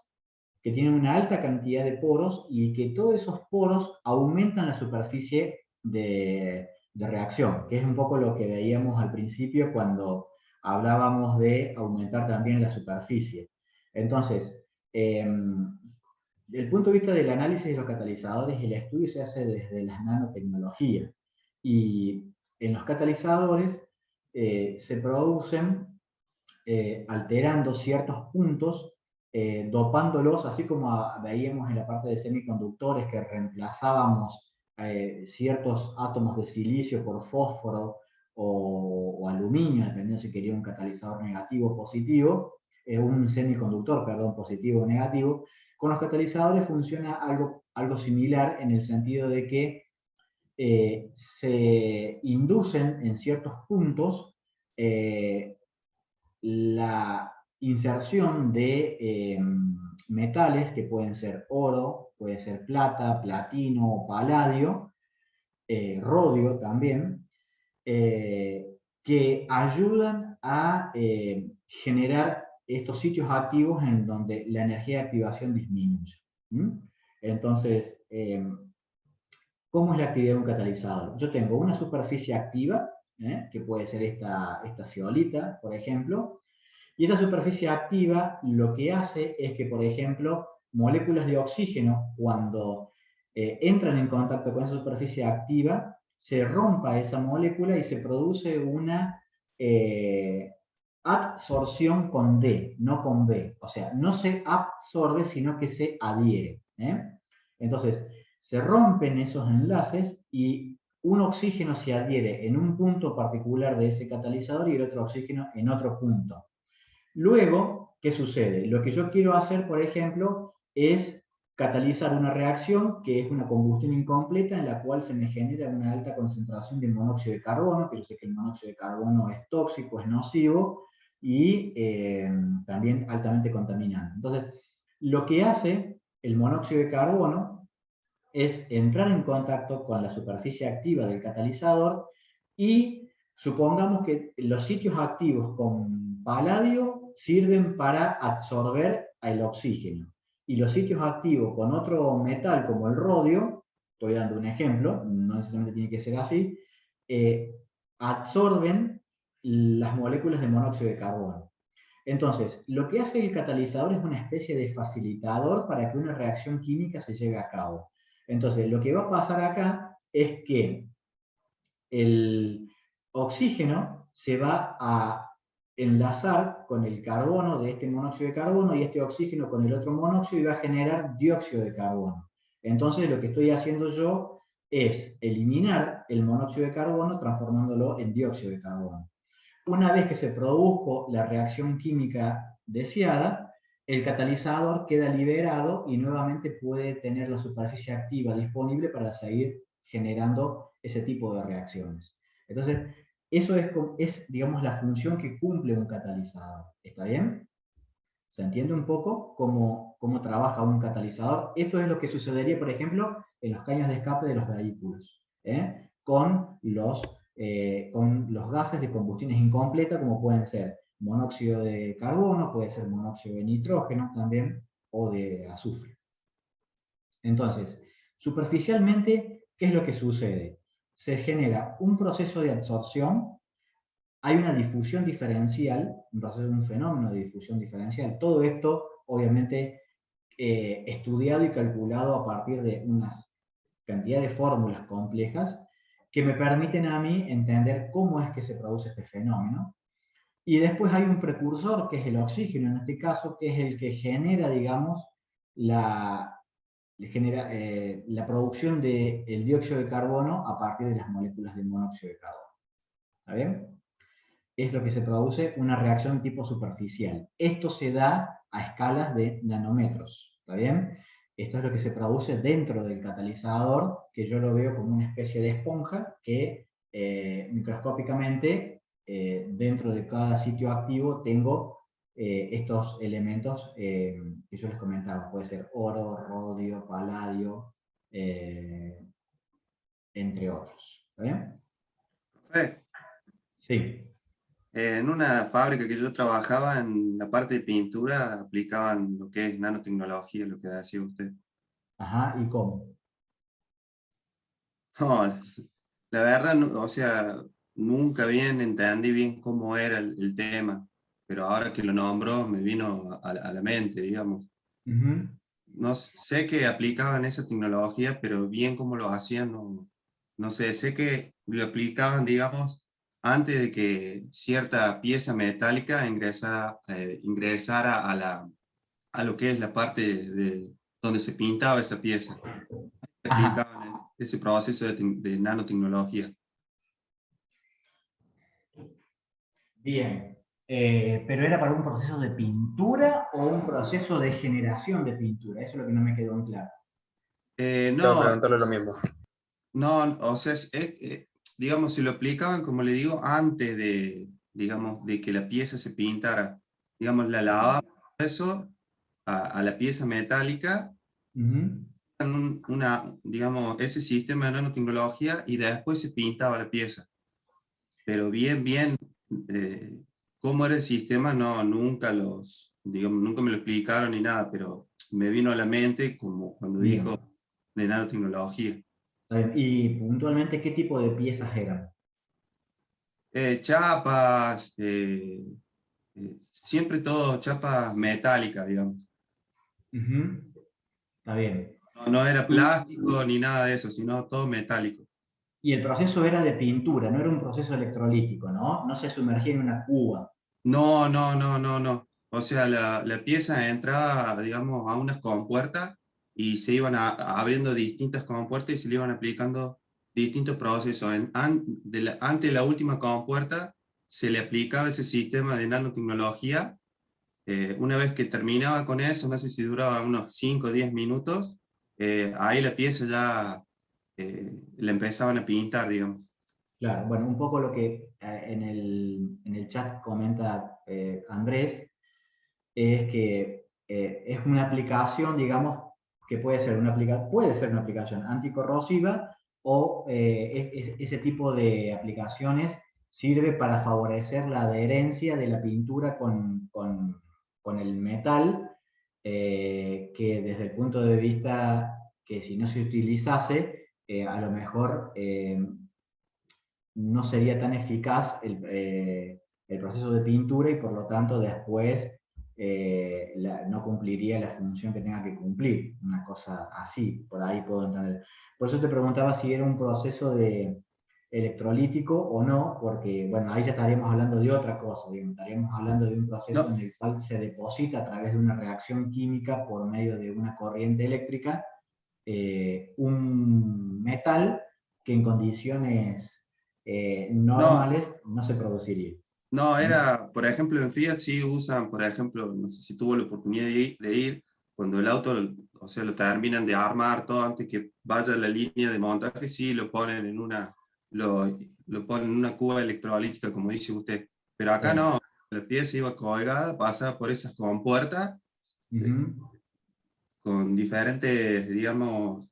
que tienen una alta cantidad de poros, y que todos esos poros aumentan la superficie de reacción, que es un poco lo que veíamos al principio cuando hablábamos de aumentar también la superficie. Entonces, desde el punto de vista del análisis de los catalizadores, el estudio se hace desde las nanotecnologías. Y en los catalizadores se producen alterando ciertos puntos, dopándolos, así como veíamos en la parte de semiconductores que reemplazábamos ciertos átomos de silicio por fósforo o aluminio, dependiendo si quería un catalizador negativo o positivo, un semiconductor, perdón, positivo o negativo. Con los catalizadores funciona algo similar, en el sentido de que se inducen en ciertos puntos la inserción de metales que pueden ser oro, puede ser plata, platino, paladio, rodio también, que ayudan a generar estos sitios activos en donde la energía de activación disminuye. Entonces, ¿cómo es la actividad de un catalizador? Yo tengo una superficie activa, que puede ser esta zeolita, por ejemplo, y esta superficie activa lo que hace es que, por ejemplo, moléculas de oxígeno, cuando entran en contacto con esa superficie activa, se rompa esa molécula y se produce una adsorción con D, no con B. O sea, no se absorbe, sino que se adhiere. Entonces, se rompen esos enlaces y un oxígeno se adhiere en un punto particular de ese catalizador y el otro oxígeno en otro punto. Luego, ¿qué sucede? Lo que yo quiero hacer, por ejemplo, es catalizar una reacción que es una combustión incompleta, en la cual se me genera una alta concentración de monóxido de carbono, que yo sé que el monóxido de carbono es tóxico, es nocivo y también altamente contaminante. Entonces, lo que hace el monóxido de carbono es entrar en contacto con la superficie activa del catalizador, y supongamos que los sitios activos con paladio sirven para absorber el oxígeno, y los sitios activos con otro metal como el rodio, estoy dando un ejemplo, no necesariamente tiene que ser así, absorben las moléculas de monóxido de carbono. Entonces, lo que hace el catalizador es una especie de facilitador para que una reacción química se lleve a cabo. Entonces, lo que va a pasar acá es que el oxígeno se va a enlazar con el carbono de este monóxido de carbono, y este oxígeno con el otro monóxido, y va a generar dióxido de carbono. Entonces, lo que estoy haciendo yo es eliminar el monóxido de carbono transformándolo en dióxido de carbono. Una vez que se produjo la reacción química deseada, el catalizador queda liberado y nuevamente puede tener la superficie activa disponible para seguir generando ese tipo de reacciones. Entonces, eso es, digamos, la función que cumple un catalizador. ¿Está bien? ¿Se entiende un poco cómo trabaja un catalizador? Esto es lo que sucedería, por ejemplo, en los caños de escape de los vehículos, con los gases de combustiones incompleta, como pueden ser monóxido de carbono, puede ser monóxido de nitrógeno también, o de azufre. Entonces, superficialmente, ¿qué es lo que sucede? Se genera un proceso de absorción, hay una difusión diferencial, un fenómeno de difusión diferencial. Todo esto, obviamente, estudiado y calculado a partir de una cantidad de fórmulas complejas que me permiten a mí entender cómo es que se produce este fenómeno. Y después hay un precursor, que es el oxígeno, en este caso, que es el que genera, digamos, la producción del dióxido de carbono a partir de las moléculas de monóxido de carbono. ¿Está bien? Es lo que se produce una reacción tipo superficial. Esto se da a escalas de nanómetros. ¿Está bien? esto es lo que se produce dentro del catalizador, que yo lo veo como una especie de esponja que microscópicamente dentro de cada sitio activo tengo estos elementos que yo les comentaba. Puede ser oro, rodio, paladio, entre otros.
Profe,
Sí.
en una fábrica que yo trabajaba, en la parte de pintura, aplicaban lo que es nanotecnología, lo que decía usted.
Ajá, ¿y cómo?
No, la verdad, o sea, nunca bien entendí bien cómo era el tema, pero ahora que lo nombró me vino a la mente, digamos.
Ujú.
No sé que aplicaban esa tecnología, pero bien cómo lo hacían, no, no sé. Sé que lo aplicaban, digamos, antes de que cierta pieza metálica ingresara a lo que es la parte donde se pintaba esa pieza.
Ajá.
Aplicaban ese proceso de nanotecnología.
Bien. ¿Pero era para un proceso de pintura o un proceso de generación de pintura? Eso es lo que no me quedó en claro.
Tengo que
No,
preguntarle lo mismo.
no, o sea, digamos, si lo aplicaban, como le digo, antes de, digamos, de que la pieza se pintara, digamos, la lavaban eso a la pieza metálica,
Ujú.
digamos, ese sistema de nanotecnología y después se pintaba la pieza. Pero bien, eh, cómo era el sistema, no, digamos, nunca me lo explicaron ni nada, pero me vino a la mente como cuando
Bien.
dijo de nanotecnología.
Está bien. ¿Y puntualmente qué tipo de piezas eran?
Chapas, siempre todo chapas metálicas, digamos.
Ujú. Está bien.
No era
Y,
plástico ni nada de eso, sino todo metálico.
y el proceso era de pintura, no era un proceso electrolítico, ¿no? No se sumergía en una cuba.
No. O sea, la pieza entraba, digamos, a unas compuertas y se iban abriendo distintas compuertas y se le iban aplicando distintos procesos. Antes de la última compuerta se le aplicaba ese sistema de nanotecnología. Una vez que terminaba con eso, no sé si duraba unos 5 o 10 minutos, ahí la pieza ya la empezaban a pintar, digamos.
Claro, bueno, un poco lo que en el chat comenta Andrés es que es una aplicación, digamos, que puede ser una aplicación anticorrosiva o ese tipo de aplicaciones sirve para favorecer la adherencia de la pintura con el metal, que desde el punto de vista que si no se utilizase, a lo mejor no sería tan eficaz el proceso de pintura y por lo tanto después no cumpliría la función que tenga que cumplir. Una cosa así, por ahí puedo entender. Por eso te preguntaba si era un proceso de electrolítico o no, porque bueno, ahí ya estaríamos hablando de otra cosa, digamos, estaríamos hablando de un proceso
No,
en el cual se deposita a través de una reacción química por medio de una corriente eléctrica un metal que en condiciones
no,
normales no se produciría.
no,
¿Mm?
era, por ejemplo, en Fiat sí usan, por ejemplo, no sé si tuvo la oportunidad de ir, cuando el auto, o sea, lo terminan de armar todo antes que vaya a la línea de montaje, sí lo ponen lo ponen en una cuba electrolítica, como dice usted. Pero acá
Claro.
no, la pieza iba colgada, pasa por esas compuertas,
Ujú.
con diferentes, digamos,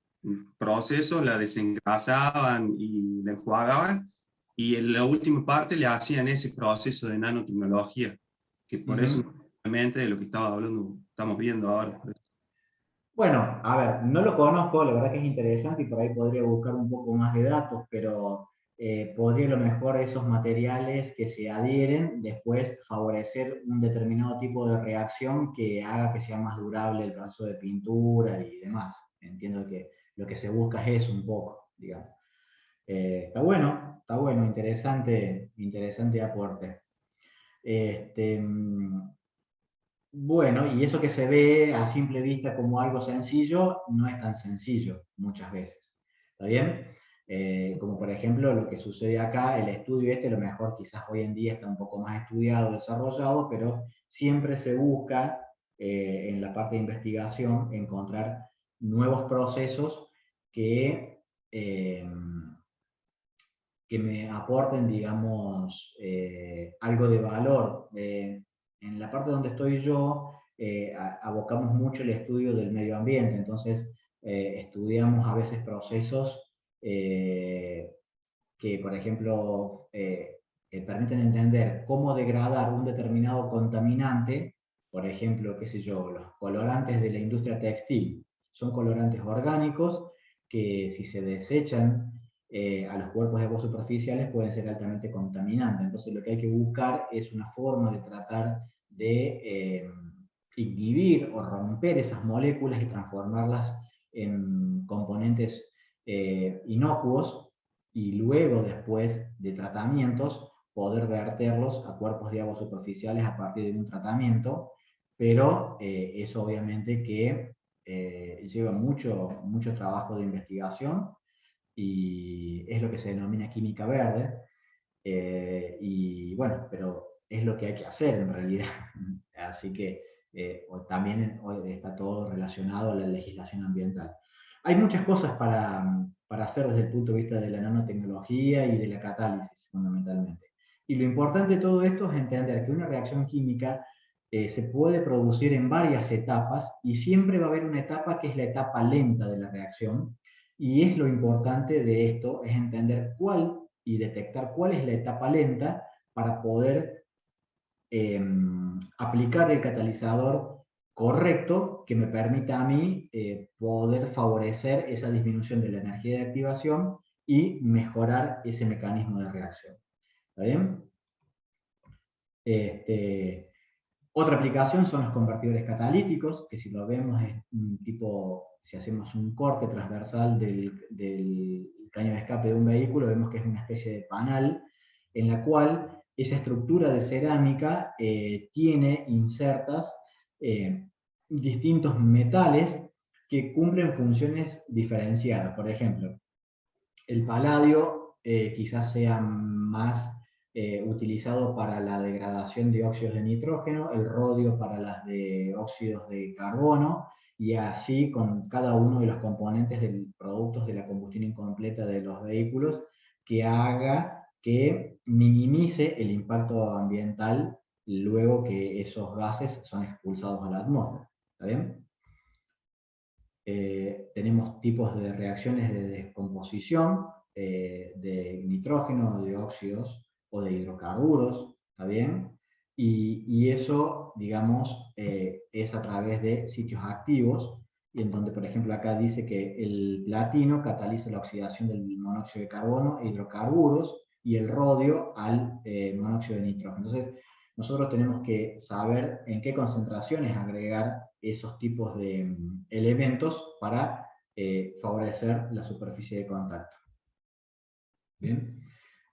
procesos, la desengrasaban y la enjuagaban, y en la última parte le hacían ese proceso de nanotecnología, que por eso
Ujú.
realmente de lo que estaba hablando, estamos viendo ahora.
Bueno, a ver, no lo conozco, la verdad que es interesante y por ahí podría buscar un poco más de datos, pero podría a lo mejor esos materiales que se adhieren después favorecer un determinado tipo de reacción que haga que sea más durable el proceso de pintura y demás. Entiendo que lo que se busca es eso un poco, digamos. Está bueno, interesante, interesante aporte. Este, bueno, y eso que se ve a simple vista como algo sencillo, no es tan sencillo muchas veces. ¿Está bien? Como por ejemplo lo que sucede acá, el estudio este, a lo mejor quizás hoy en día está un poco más estudiado, desarrollado, pero siempre se busca en la parte de investigación encontrar nuevos procesos que me aporten, digamos, algo de valor. En la parte donde estoy yo, abocamos mucho el estudio del medio ambiente, entonces estudiamos a veces procesos que, por ejemplo, permiten entender cómo degradar un determinado contaminante. Por ejemplo, qué sé yo, los colorantes de la industria textil son colorantes orgánicos que, si se desechan a los cuerpos de agua superficiales, pueden ser altamente contaminantes. Entonces lo que hay que buscar es una forma de tratar de inhibir o romper esas moléculas y transformarlas en componentes inocuos, y luego, después de tratamientos, poder verterlos a cuerpos de agua superficiales a partir de un tratamiento, pero eso obviamente que lleva mucho trabajo de investigación, y es lo que se denomina química verde, y bueno, pero es lo que hay que hacer en realidad. Así que también hoy está todo relacionado a la legislación ambiental. Hay muchas cosas para hacer desde el punto de vista de la nanotecnología y de la catálisis, fundamentalmente. Y lo importante de todo esto es entender que una reacción química se puede producir en varias etapas, y siempre va a haber una etapa que es la etapa lenta de la reacción, y es lo importante de esto, es entender cuál y detectar cuál es la etapa lenta para poder aplicar el catalizador correcto que me permita a mí poder favorecer esa disminución de la energía de activación y mejorar ese mecanismo de reacción. ¿Está bien? Otra aplicación son los convertidores catalíticos, que si lo vemos es un tipo, si hacemos un corte transversal del caño de escape de un vehículo, vemos que es una especie de panal en la cual esa estructura de cerámica tiene insertas distintos metales que cumplen funciones diferenciadas. Por ejemplo, el paladio quizás sea más utilizado para la degradación de óxidos de nitrógeno, el rodio para las de óxidos de carbono, y así con cada uno de los componentes de productos de la combustión incompleta de los vehículos, que haga que minimice el impacto ambiental luego que esos gases son expulsados a la atmósfera. ¿Está bien? Tenemos tipos de reacciones de descomposición de nitrógeno, de óxidos o de hidrocarburos, ¿está bien? Y eso, digamos, es a través de sitios activos, y en donde, por ejemplo, acá dice que el platino cataliza la oxidación del monóxido de carbono e hidrocarburos, y el rodio al monóxido de nitrógeno. Entonces, nosotros tenemos que saber en qué concentraciones agregar esos tipos de elementos para favorecer la superficie de contacto. Bien.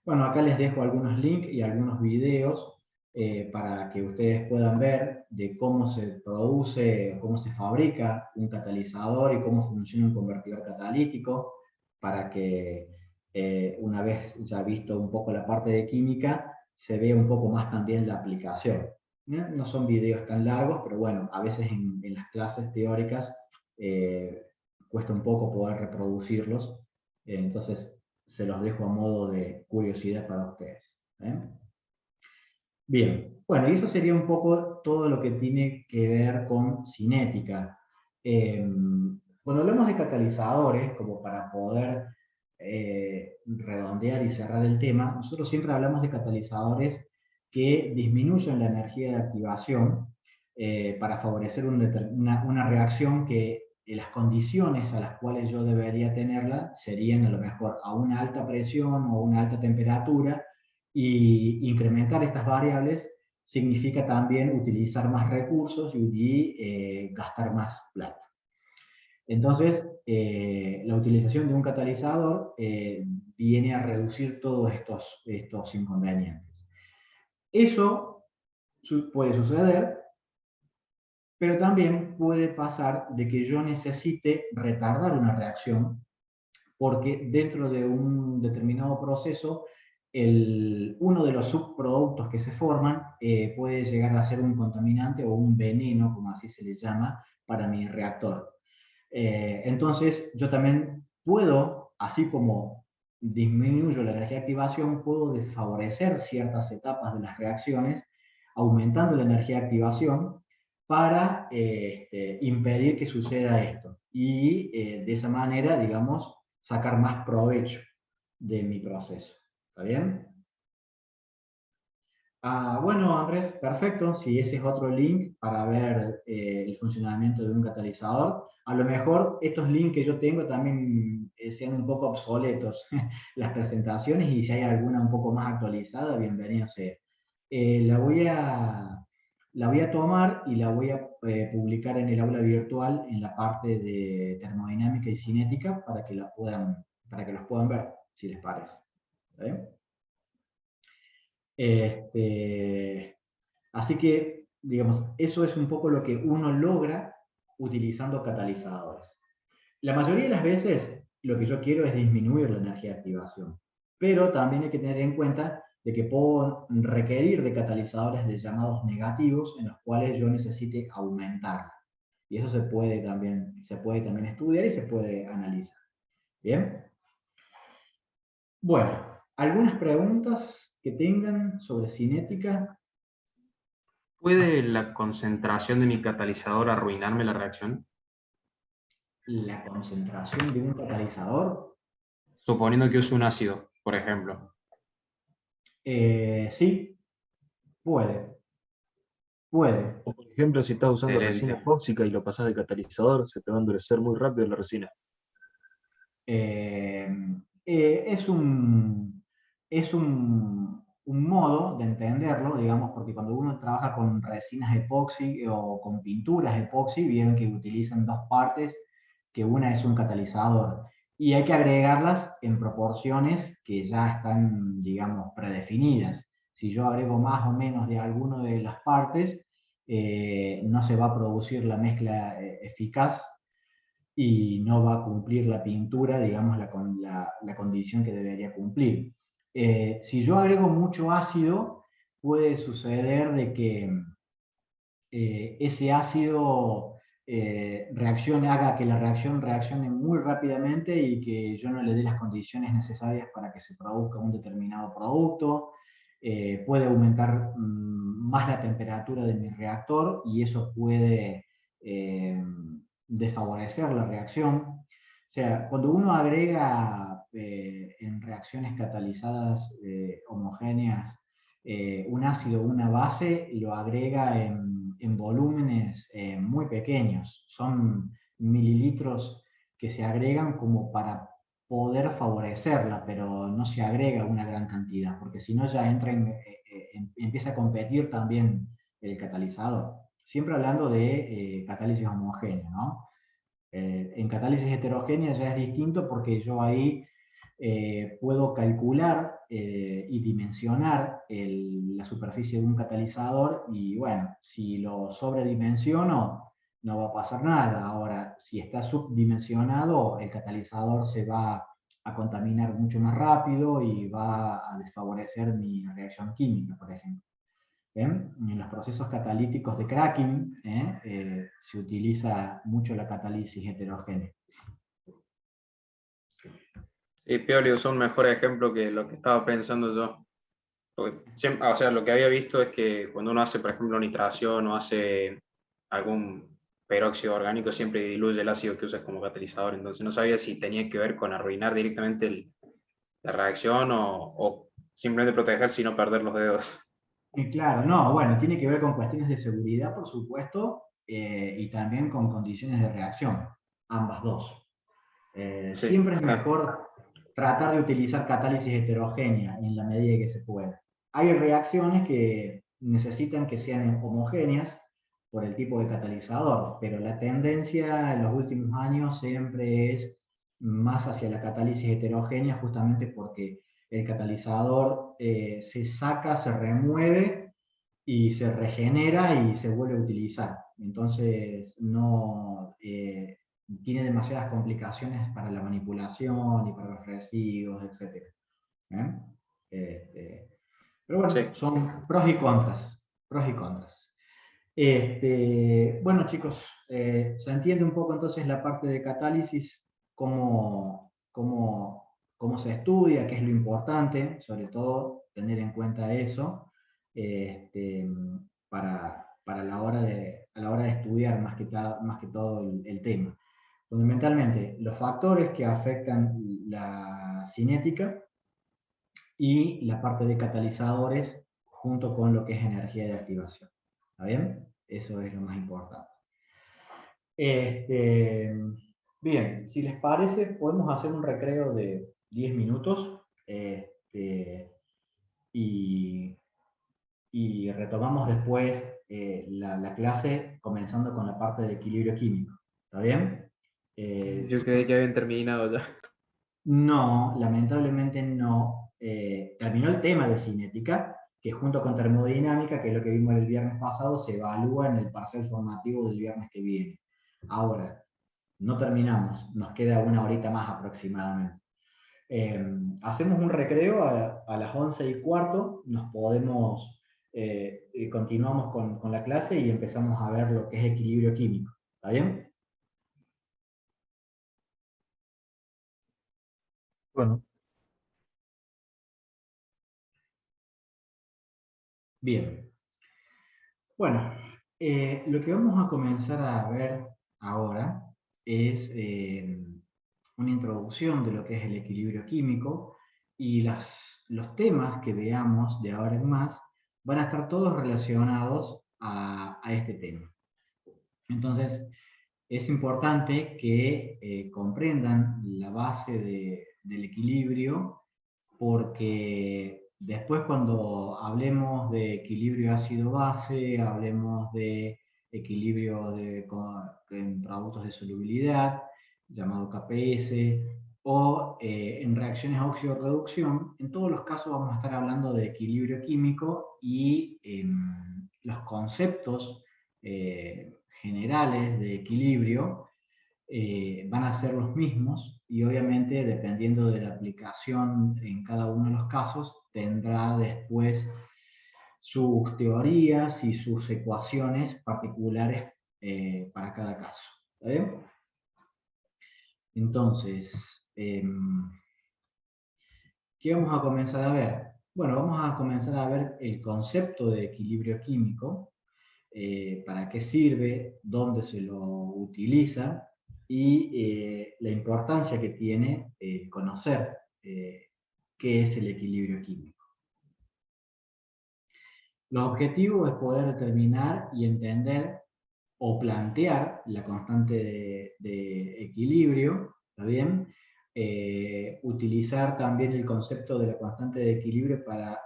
Bueno, acá les dejo algunos links y algunos videos para que ustedes puedan ver de cómo se produce, cómo se fabrica un catalizador y cómo funciona un convertidor catalítico, para que una vez ya visto un poco la parte de química, se vea un poco más también la aplicación. No son videos tan largos, pero bueno, a veces en las clases teóricas cuesta un poco poder reproducirlos, entonces se los dejo a modo de curiosidad para ustedes. Bien, bueno, y eso sería un poco todo lo que tiene que ver con cinética. Cuando hablamos de catalizadores, como para poder redondear y cerrar el tema, nosotros siempre hablamos de catalizadores que disminuyen la energía de activación para favorecer una reacción que las condiciones a las cuales yo debería tenerla serían a lo mejor a una alta presión o una alta temperatura, y incrementar estas variables significa también utilizar más recursos y gastar más plata. Entonces, la utilización de un catalizador viene a reducir todos estos inconvenientes. Eso puede suceder, pero también puede pasar de que yo necesite retardar una reacción, porque dentro de un determinado proceso, uno de los subproductos que se forman puede llegar a ser un contaminante o un veneno, como así se le llama, para mi reactor. Entonces, yo también puedo, así como disminuyo la energía de activación, puedo desfavorecer ciertas etapas de las reacciones, aumentando la energía de activación para impedir que suceda esto. Y de esa manera, digamos, sacar más provecho de mi proceso. ¿Está bien? Bueno, Andrés, perfecto. Si ese es otro link para ver el funcionamiento de un catalizador, a lo mejor estos links que yo tengo también sean un poco obsoletos las presentaciones, y si hay alguna un poco más actualizada, bienvenido sea. La voy a tomar y la voy a publicar en el aula virtual en la parte de termodinámica y cinética para que para que los puedan ver, si les parece. ¿Está bien? Así que, digamos, eso es un poco lo que uno logra utilizando catalizadores. La mayoría de las veces lo que yo quiero es disminuir la energía de activación, pero también hay que tener en cuenta de que puedo requerir de catalizadores de llamados negativos en los cuales yo necesite aumentarla. Y eso se puede también estudiar y se puede analizar. ¿Bien? Bueno, ¿algunas preguntas que tengan sobre cinética?
¿Puede la concentración de mi catalizador arruinarme la reacción?
La concentración de un catalizador.
Suponiendo que use un ácido, por ejemplo.
Sí, puede. Puede.
O por ejemplo, si estás usando resina
Excelente.
epóxica y lo pasas de catalizador, se te va a endurecer muy rápido la resina.
Es un modo de entenderlo, digamos, porque cuando uno trabaja con resinas epoxi o con pinturas epoxi, vieron que utilizan dos partes, que una es un catalizador, y hay que agregarlas en proporciones que ya están, digamos, predefinidas. Si yo agrego más o menos de alguna de las partes, no se va a producir la mezcla eficaz y no va a cumplir la pintura, digamos, la condición que debería cumplir. Si yo agrego mucho ácido, puede suceder de que ese ácido haga que la reacción reaccione muy rápidamente y que yo no le dé las condiciones necesarias para que se produzca un determinado producto. Puede aumentar más la temperatura de mi reactor y eso puede desfavorecer la reacción. O sea, cuando uno agrega en reacciones catalizadas homogéneas un ácido o una base, lo agrega en volúmenes muy pequeños. Son mililitros que se agregan como para poder favorecerla, pero no se agrega una gran cantidad, porque si no ya empieza a competir también el catalizador. Siempre hablando de catálisis homogénea, ¿no? En catálisis heterogénea ya es distinto porque yo ahí puedo calcular y dimensionar la superficie de un catalizador y bueno, si lo sobredimensiono no va a pasar nada. Ahora, si está subdimensionado, el catalizador se va a contaminar mucho más rápido y va a desfavorecer mi reacción química, por ejemplo. En los procesos catalíticos de cracking se utiliza mucho la catálisis heterogénea.
Sí, Pioli usó un mejor ejemplo que lo que estaba pensando yo. Porque siempre, o sea, lo que había visto es que cuando uno hace, por ejemplo, nitración o hace algún peróxido orgánico, siempre diluye el ácido que usas como catalizador. Entonces no sabía si tenía que ver con arruinar directamente la reacción o simplemente protegerse y no perder los dedos.
Y claro, no, bueno, tiene que ver con cuestiones de seguridad, por supuesto, y también con condiciones de reacción, ambas dos.
Sí,
Siempre es
claro.
mejor tratar de utilizar catálisis heterogénea en la medida que se pueda. Hay reacciones que necesitan que sean homogéneas por el tipo de catalizador, pero la tendencia en los últimos años siempre es más hacia la catálisis heterogénea, justamente porque el catalizador se saca, se remueve y se regenera y se vuelve a utilizar. Entonces no tiene demasiadas complicaciones para la manipulación y para los residuos, etc. Pero bueno,
Sí.
son pros y contras. Pros y contras. Bueno, chicos, se entiende un poco entonces la parte de catálisis, cómo se estudia, qué es lo importante, sobre todo tener en cuenta eso, este, para a la hora de estudiar más que todo el tema. Fundamentalmente, los factores que afectan la cinética y la parte de catalizadores junto con lo que es energía de activación. ¿Está bien? Eso es lo más importante. Este, bien, si les parece, podemos hacer un recreo de 10 minutos y, y retomamos después la clase comenzando con la parte de equilibrio químico. ¿Está bien?
Yo creí que habían terminado ya.
No, lamentablemente no. Terminó el tema de cinética, que junto con termodinámica, que es lo que vimos el viernes pasado, se evalúa en el parcial formativo del viernes que viene. Ahora, no terminamos, nos queda una horita más aproximadamente. Hacemos un recreo a las 11:15, continuamos con la clase y empezamos a ver lo que es equilibrio químico. ¿Está bien?
Bueno,
Bien. Bueno, lo que vamos a comenzar a ver ahora es una introducción de lo que es el equilibrio químico y los temas que veamos de ahora en más van a estar todos relacionados a este tema. Entonces, es importante que comprendan la base del equilibrio porque después cuando hablemos de equilibrio ácido-base, hablemos de equilibrio en productos de solubilidad, llamado KPS, o en reacciones a óxido-reducción, en todos los casos vamos a estar hablando de equilibrio químico y los conceptos generales de equilibrio van a ser los mismos y obviamente dependiendo de la aplicación en cada uno de los casos tendrá después sus teorías y sus ecuaciones particulares para cada caso. ¿Está bien? Entonces, ¿qué vamos a comenzar a ver? Bueno, vamos a comenzar a ver el concepto de equilibrio químico, para qué sirve, dónde se lo utiliza y la importancia que tiene conocer qué es el equilibrio químico. Los objetivos es poder determinar y entender o plantear la constante de equilibrio, ¿está bien? Utilizar también el concepto de la constante de equilibrio para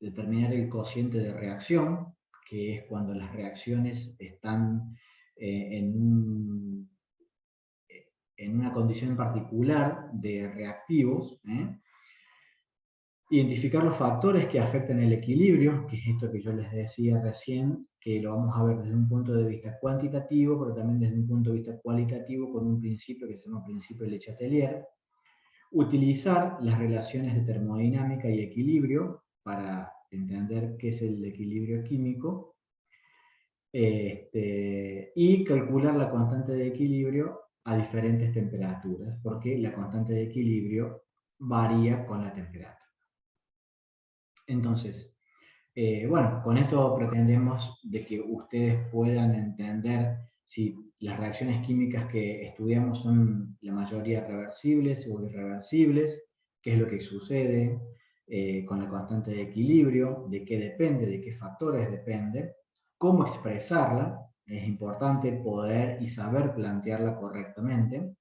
determinar el cociente de reacción, que es cuando las reacciones están en una condición particular de reactivos. Identificar los factores que afectan el equilibrio, que es esto que yo les decía recién, que lo vamos a ver desde un punto de vista cuantitativo, pero también desde un punto de vista cualitativo, con un principio que se llama principio de Le Chatelier. Utilizar las relaciones de termodinámica y equilibrio para entender qué es el equilibrio químico. Y calcular la constante de equilibrio a diferentes temperaturas, porque la constante de equilibrio varía con la temperatura. Entonces, bueno, con esto pretendemos de que ustedes puedan entender si las reacciones químicas que estudiamos son la mayoría reversibles o irreversibles, qué es lo que sucede con la constante de equilibrio, de qué depende, de qué factores depende, cómo expresarla, es importante poder y saber plantearla correctamente,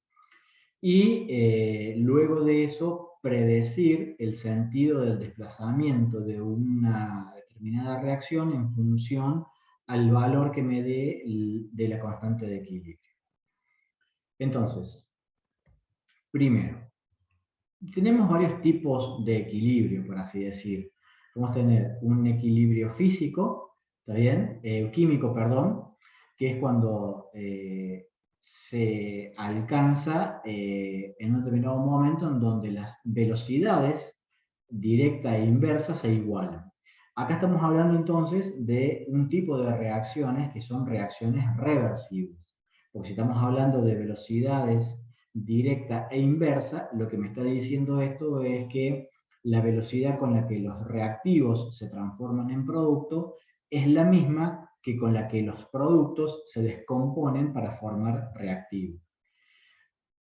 y luego de eso predecir el sentido del desplazamiento de una determinada reacción en función al valor que me dé de la constante de equilibrio. Entonces, primero, tenemos varios tipos de equilibrio, por así decir. Podemos tener un equilibrio físico, ¿está bien? Químico, perdón, que es cuando se alcanza en un determinado momento en donde las velocidades directa e inversa se igualan. Acá estamos hablando entonces de un tipo de reacciones que son reacciones reversibles. Porque si estamos hablando de velocidades directa e inversa, lo que me está diciendo esto es que la velocidad con la que los reactivos se transforman en producto es la misma que con la que los productos se descomponen para formar reactivos.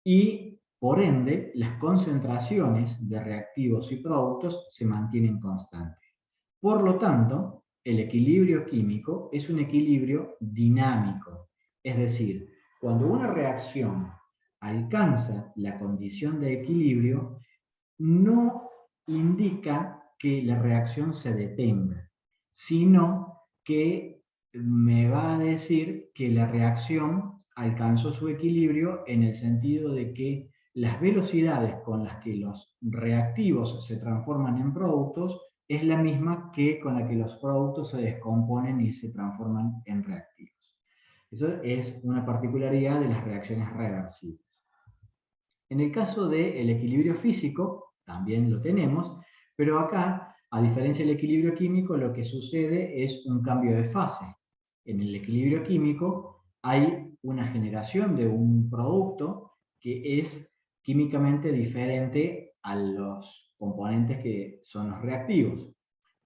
Y, por ende, las concentraciones de reactivos y productos se mantienen constantes. Por lo tanto, el equilibrio químico es un equilibrio dinámico. Es decir, cuando una reacción alcanza la condición de equilibrio, no indica que la reacción se detenga, sino que me va a decir que la reacción alcanzó su equilibrio en el sentido de que las velocidades con las que los reactivos se transforman en productos es la misma que con la que los productos se descomponen y se transforman en reactivos. Eso es una particularidad de las reacciones reversibles. En el caso del equilibrio físico, también lo tenemos, pero acá, a diferencia del equilibrio químico, lo que sucede es un cambio de fase. En el equilibrio químico hay una generación de un producto que es químicamente diferente a los componentes que son los reactivos.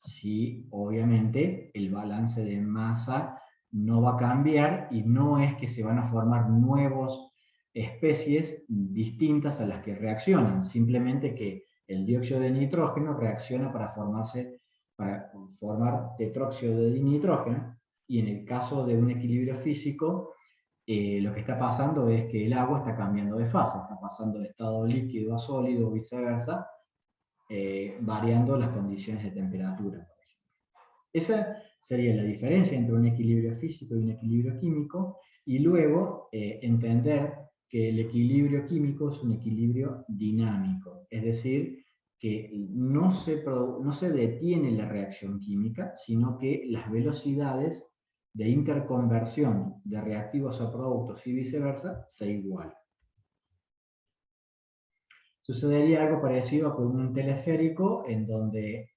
Sí, obviamente, el balance de masa no va a cambiar y no es que se van a formar nuevos especies distintas a las que reaccionan, simplemente que el dióxido de nitrógeno reacciona para formar tetróxido de dinitrógeno, y en el caso de un equilibrio físico, lo que está pasando es que el agua está cambiando de fase, está pasando de estado líquido a sólido o viceversa, variando las condiciones de temperatura, por ejemplo. Esa sería la diferencia entre un equilibrio físico y un equilibrio químico, y luego entender que el equilibrio químico es un equilibrio dinámico, es decir, que no se detiene la reacción química, sino que las velocidades de interconversión de reactivos a productos y viceversa se igualan. Sucedería algo parecido con un teleférico en donde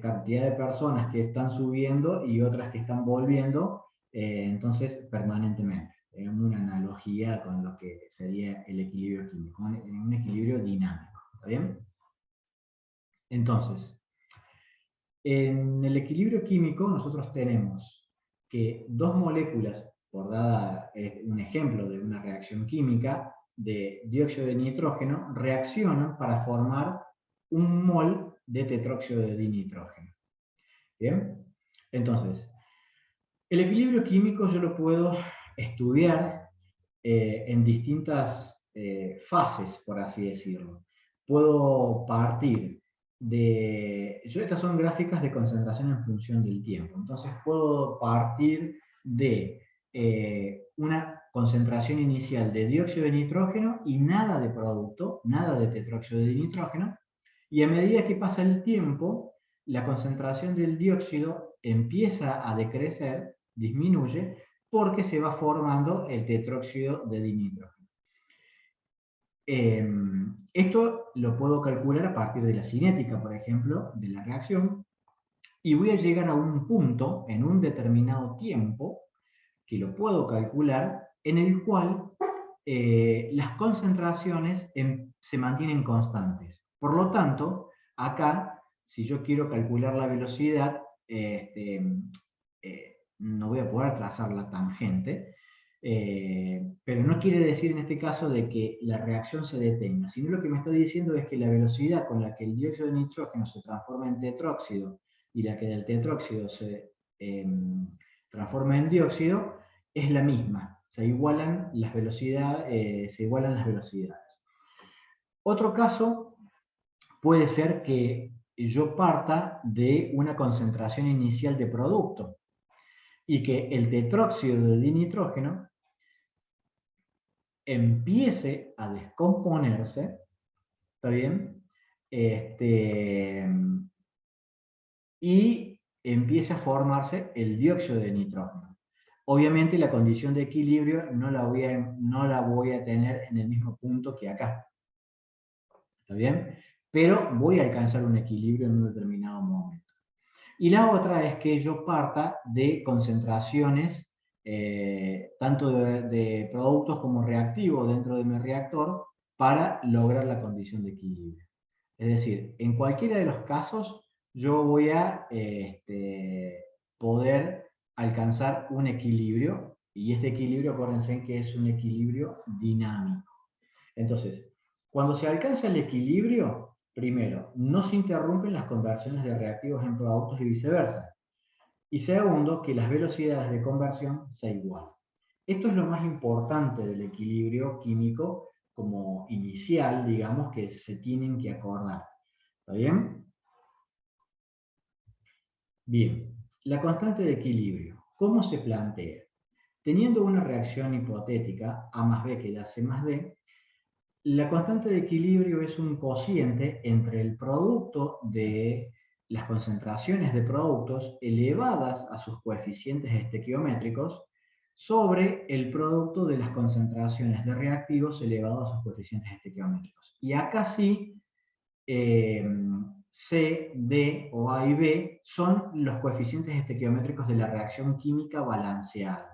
cantidad de personas que están subiendo y otras que están volviendo, entonces permanentemente. Es una analogía con lo que sería el equilibrio químico, un equilibrio dinámico. ¿Está bien? Entonces, en el equilibrio químico nosotros tenemos que dos moléculas, por dar un ejemplo de una reacción química, de dióxido de nitrógeno, reaccionan para formar un mol de tetróxido de dinitrógeno. ¿Bien? Entonces, el equilibrio químico yo lo puedo estudiar en distintas fases, por así decirlo. Puedo partir estas son gráficas de concentración en función del tiempo. Entonces puedo partir de una concentración inicial de dióxido de nitrógeno y nada de producto, nada de tetróxido de dinitrógeno, y a medida que pasa el tiempo, la concentración del dióxido empieza a decrecer, disminuye, porque se va formando el tetróxido de dinitrógeno. Esto lo puedo calcular a partir de la cinética, por ejemplo, de la reacción, y voy a llegar a un punto en un determinado tiempo, que lo puedo calcular, en el cual las concentraciones se mantienen constantes. Por lo tanto, acá, si yo quiero calcular la velocidad, no voy a poder trazar la tangente, pero no quiere decir en este caso de que la reacción se detenga, sino lo que me está diciendo es que la velocidad con la que el dióxido de nitrógeno se transforma en tetróxido y la que del tetróxido se transforma en dióxido es la misma, se igualan las velocidades. Otro caso puede ser que yo parta de una concentración inicial de producto y que el tetróxido de dinitrógeno empiece a descomponerse, ¿está bien? Y empiece a formarse el dióxido de nitrógeno. Obviamente la condición de equilibrio no la voy a tener en el mismo punto que acá. ¿Está bien? pero voy a alcanzar un equilibrio en un determinado momento. Y la otra es que yo parta de concentraciones tanto de productos como reactivos dentro de mi reactor para lograr la condición de equilibrio. Es decir, en cualquiera de los casos yo voy a poder alcanzar un equilibrio, y este equilibrio, acuérdense que es un equilibrio dinámico. Entonces, cuando se alcanza el equilibrio, primero, no se interrumpen las conversiones de reactivos en productos y viceversa. Y segundo, que las velocidades de conversión se igualen. Esto es lo más importante del equilibrio químico como inicial, digamos, que se tienen que acordar. ¿Está bien? Bien, la constante de equilibrio, ¿cómo se plantea? Teniendo una reacción hipotética, A más B que da C más D, la constante de equilibrio es un cociente entre el producto de las concentraciones de productos elevadas a sus coeficientes estequiométricos sobre el producto de las concentraciones de reactivos elevados a sus coeficientes estequiométricos. Y acá sí, C, D o A y B son los coeficientes estequiométricos de la reacción química balanceada.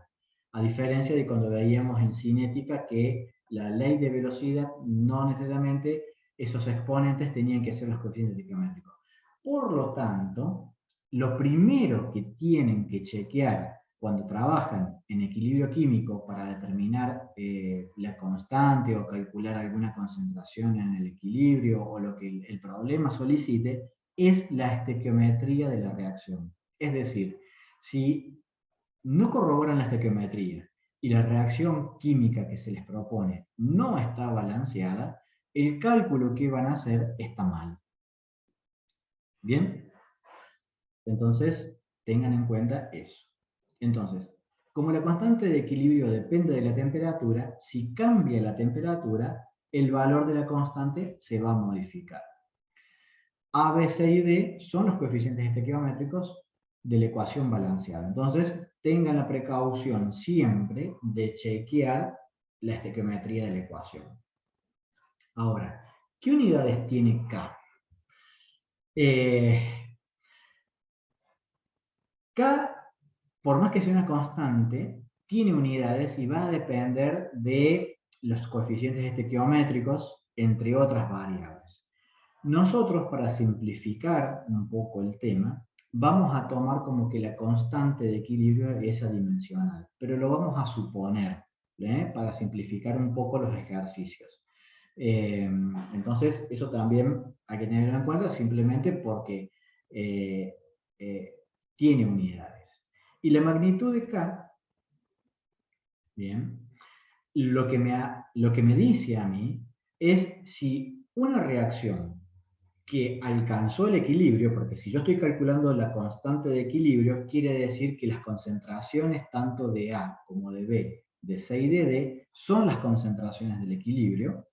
A diferencia de cuando veíamos en cinética que la ley de velocidad no necesariamente esos exponentes tenían que ser los coeficientes estequiométricos. Por lo tanto, lo primero que tienen que chequear cuando trabajan en equilibrio químico para determinar la constante o calcular alguna concentración en el equilibrio o lo que el problema solicite, es la estequiometría de la reacción. Es decir, si no corroboran la estequiometría y la reacción química que se les propone no está balanceada, el cálculo que van a hacer está mal. ¿Bien? Entonces, tengan en cuenta eso. Entonces, como la constante de equilibrio depende de la temperatura, si cambia la temperatura, el valor de la constante se va a modificar. A, B, C y D son los coeficientes estequiométricos de la ecuación balanceada. Entonces, tengan la precaución siempre de chequear la estequiometría de la ecuación. Ahora, ¿qué unidades tiene K? K, por más que sea una constante, tiene unidades y va a depender de los coeficientes estequiométricos, entre otras variables. Nosotros, para simplificar un poco el tema, vamos a tomar como que la constante de equilibrio es adimensional, pero lo vamos a suponer, para simplificar un poco los ejercicios. Entonces, eso también hay que tenerlo en cuenta simplemente porque tiene unidades. Y la magnitud de K, bien, lo que me dice a mí es si una reacción que alcanzó el equilibrio, porque si yo estoy calculando la constante de equilibrio, quiere decir que las concentraciones tanto de A como de B, de C y de D, son las concentraciones del equilibrio,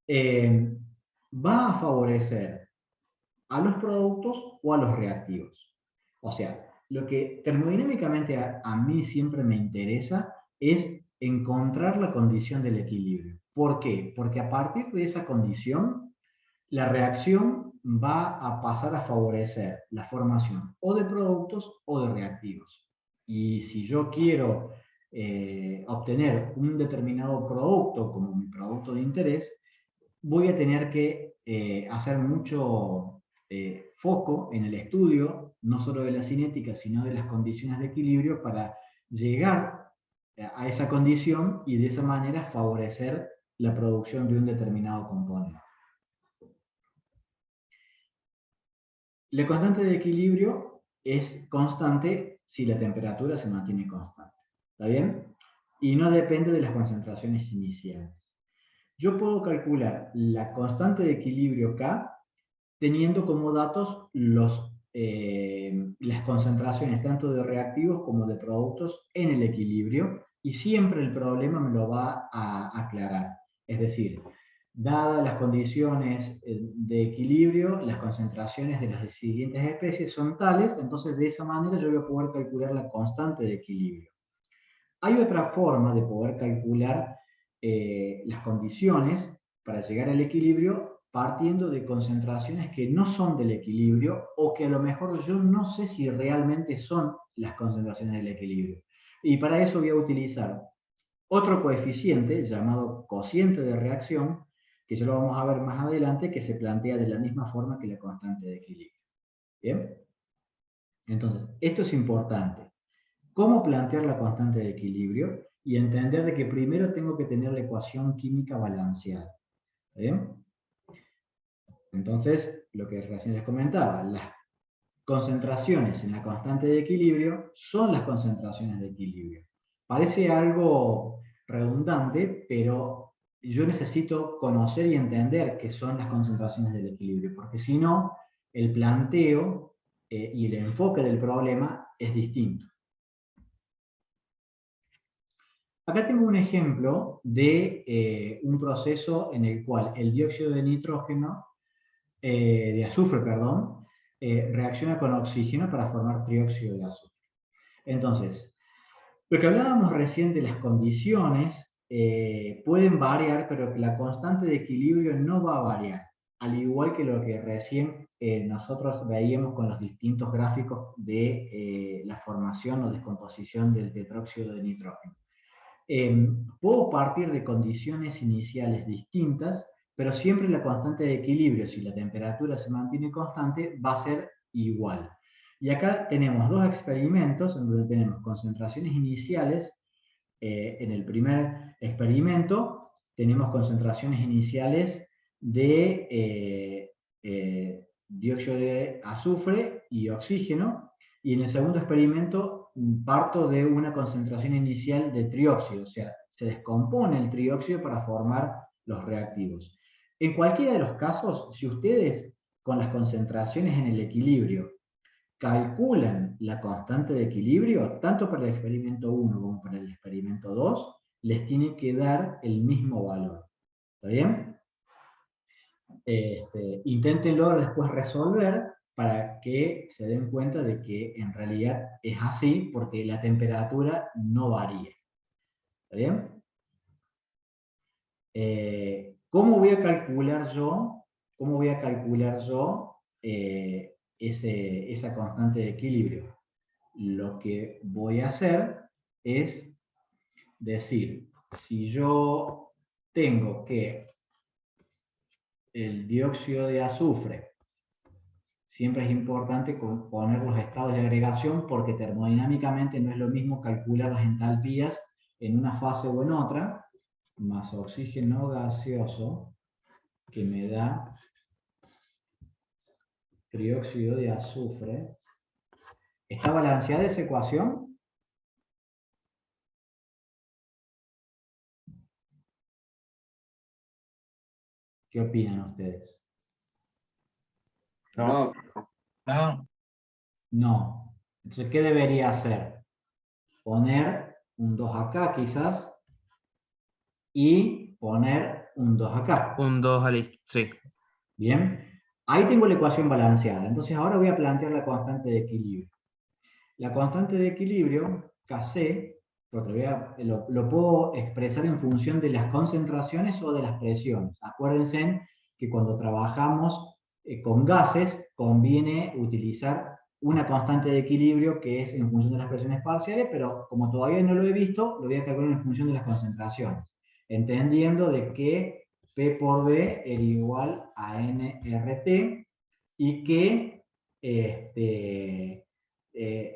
va a favorecer a los productos o a los reactivos. O sea, lo que termodinámicamente a mí siempre me interesa es encontrar la condición del equilibrio. ¿Por qué? Porque a partir de esa condición, la reacción va a pasar a favorecer la formación o de productos o de reactivos. Y si yo quiero obtener un determinado producto como mi producto de interés, voy a tener que hacer mucho foco en el estudio, no solo de la cinética, sino de las condiciones de equilibrio para llegar a esa condición y de esa manera favorecer la producción de un determinado componente. La constante de equilibrio es constante si la temperatura se mantiene constante. ¿Está bien? Y no depende de las concentraciones iniciales. Yo puedo calcular la constante de equilibrio K teniendo como datos las concentraciones tanto de reactivos como de productos en el equilibrio, y siempre el problema me lo va a aclarar. Es decir, dadas las condiciones de equilibrio, las concentraciones de las siguientes especies son tales, entonces de esa manera yo voy a poder calcular la constante de equilibrio. Hay otra forma de poder calcular las condiciones para llegar al equilibrio partiendo de concentraciones que no son del equilibrio o que a lo mejor yo no sé si realmente son las concentraciones del equilibrio. Y para eso voy a utilizar otro coeficiente llamado cociente de reacción, que ya lo vamos a ver más adelante, que se plantea de la misma forma que la constante de equilibrio. ¿Bien? Entonces, esto es importante. ¿Cómo plantear la constante de equilibrio? Y entender de que primero tengo que tener la ecuación química balanceada. ¿Bien? Entonces, lo que recién les comentaba, las concentraciones en la constante de equilibrio son las concentraciones de equilibrio. Parece algo redundante, pero yo necesito conocer y entender qué son las concentraciones del equilibrio, porque si no, el planteo y el enfoque del problema es distinto. Acá tengo un ejemplo de un proceso en el cual el dióxido de nitrógeno, de azufre, perdón, reacciona con oxígeno para formar trióxido de azufre. Entonces, lo que hablábamos recién de las condiciones pueden variar, pero que la constante de equilibrio no va a variar, al igual que lo que recién nosotros veíamos con los distintos gráficos de la formación o descomposición del tetróxido de nitrógeno. Puedo partir de condiciones iniciales distintas, pero siempre la constante de equilibrio, si la temperatura se mantiene constante, va a ser igual. Y acá tenemos dos experimentos en donde tenemos concentraciones iniciales. En el primer experimento tenemos concentraciones iniciales de dióxido de azufre y oxígeno, y en el segundo experimento parto de una concentración inicial de trióxido, o sea, se descompone el trióxido para formar los reactivos. En cualquiera de los casos, si ustedes con las concentraciones en el equilibrio calculan la constante de equilibrio, tanto para el experimento 1 como para el experimento 2, les tiene que dar el mismo valor. ¿Está bien? Inténtenlo después resolver para que se den cuenta de que en realidad es así, porque la temperatura no varía. ¿Está bien? ¿Cómo voy a calcular yo? ¿Cómo voy a calcular yo esa constante de equilibrio? Lo que voy a hacer es decir, si yo tengo que el dióxido de azufre, siempre es importante poner los estados de agregación porque termodinámicamente no es lo mismo calcular las entalpías en una fase o en otra, más oxígeno gaseoso, que me da trióxido de azufre. ¿Está balanceada esa ecuación? ¿Qué opinan ustedes?
No,
No,
No. Entonces, ¿qué debería hacer? Poner un 2 acá quizás y poner un 2 acá.
Un 2 al... Sí.
Bien. Ahí tengo la ecuación balanceada. Entonces ahora voy a plantear la constante de equilibrio. La constante de equilibrio, Kc, porque lo puedo expresar en función de las concentraciones o de las presiones. Acuérdense que cuando trabajamos con gases conviene utilizar una constante de equilibrio que es en función de las presiones parciales, pero como todavía no lo he visto, lo voy a calcular en función de las concentraciones, entendiendo de que P por D era igual a nRT y que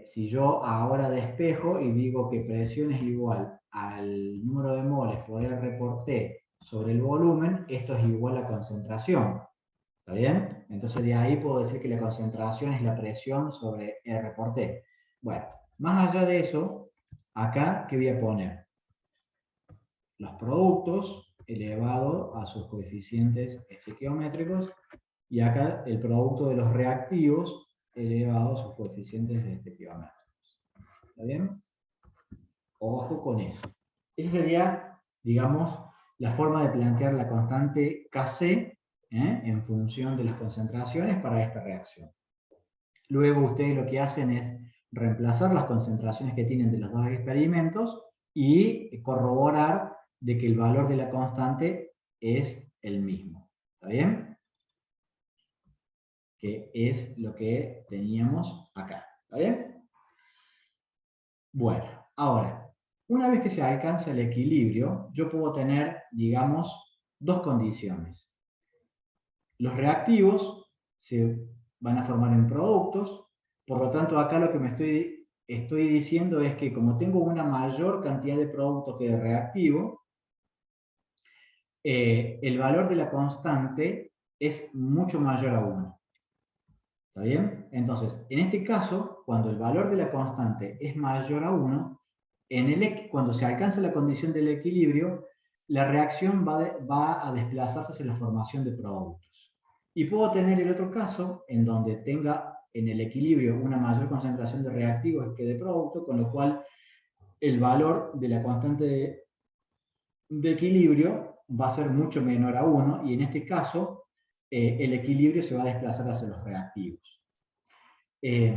si yo ahora despejo y digo que presión es igual al número de moles por R por T sobre el volumen, esto es igual a concentración. ¿Está bien? Entonces de ahí puedo decir que la concentración es la presión sobre R por T. Bueno, más allá de eso, acá, ¿qué voy a poner? Los productos elevado a sus coeficientes estequiométricos, y acá el producto de los reactivos elevado a sus coeficientes estequiométricos. ¿Está bien? Ojo con eso. Esa sería, digamos, la forma de plantear la constante Kc en función de las concentraciones para esta reacción. Luego ustedes lo que hacen es reemplazar las concentraciones que tienen de los dos experimentos y corroborar de que el valor de la constante es el mismo. ¿Está bien? que es lo que teníamos acá. ¿Está bien? Bueno, ahora, una vez que se alcanza el equilibrio, yo puedo tener, digamos, dos condiciones. Los reactivos se van a formar en productos, por lo tanto acá lo que me estoy diciendo es que como tengo una mayor cantidad de productos que de reactivo, el valor de la constante es mucho mayor a 1. ¿Está bien? Entonces, en este caso, cuando el valor de la constante es mayor a 1, cuando se alcanza la condición del equilibrio, la reacción va a desplazarse hacia la formación de productos. Y puedo tener el otro caso, en donde tenga en el equilibrio una mayor concentración de reactivos que de producto, con lo cual el valor de la constante de equilibrio va a ser mucho menor a 1, y en este caso el equilibrio se va a desplazar hacia los reactivos. ¿Se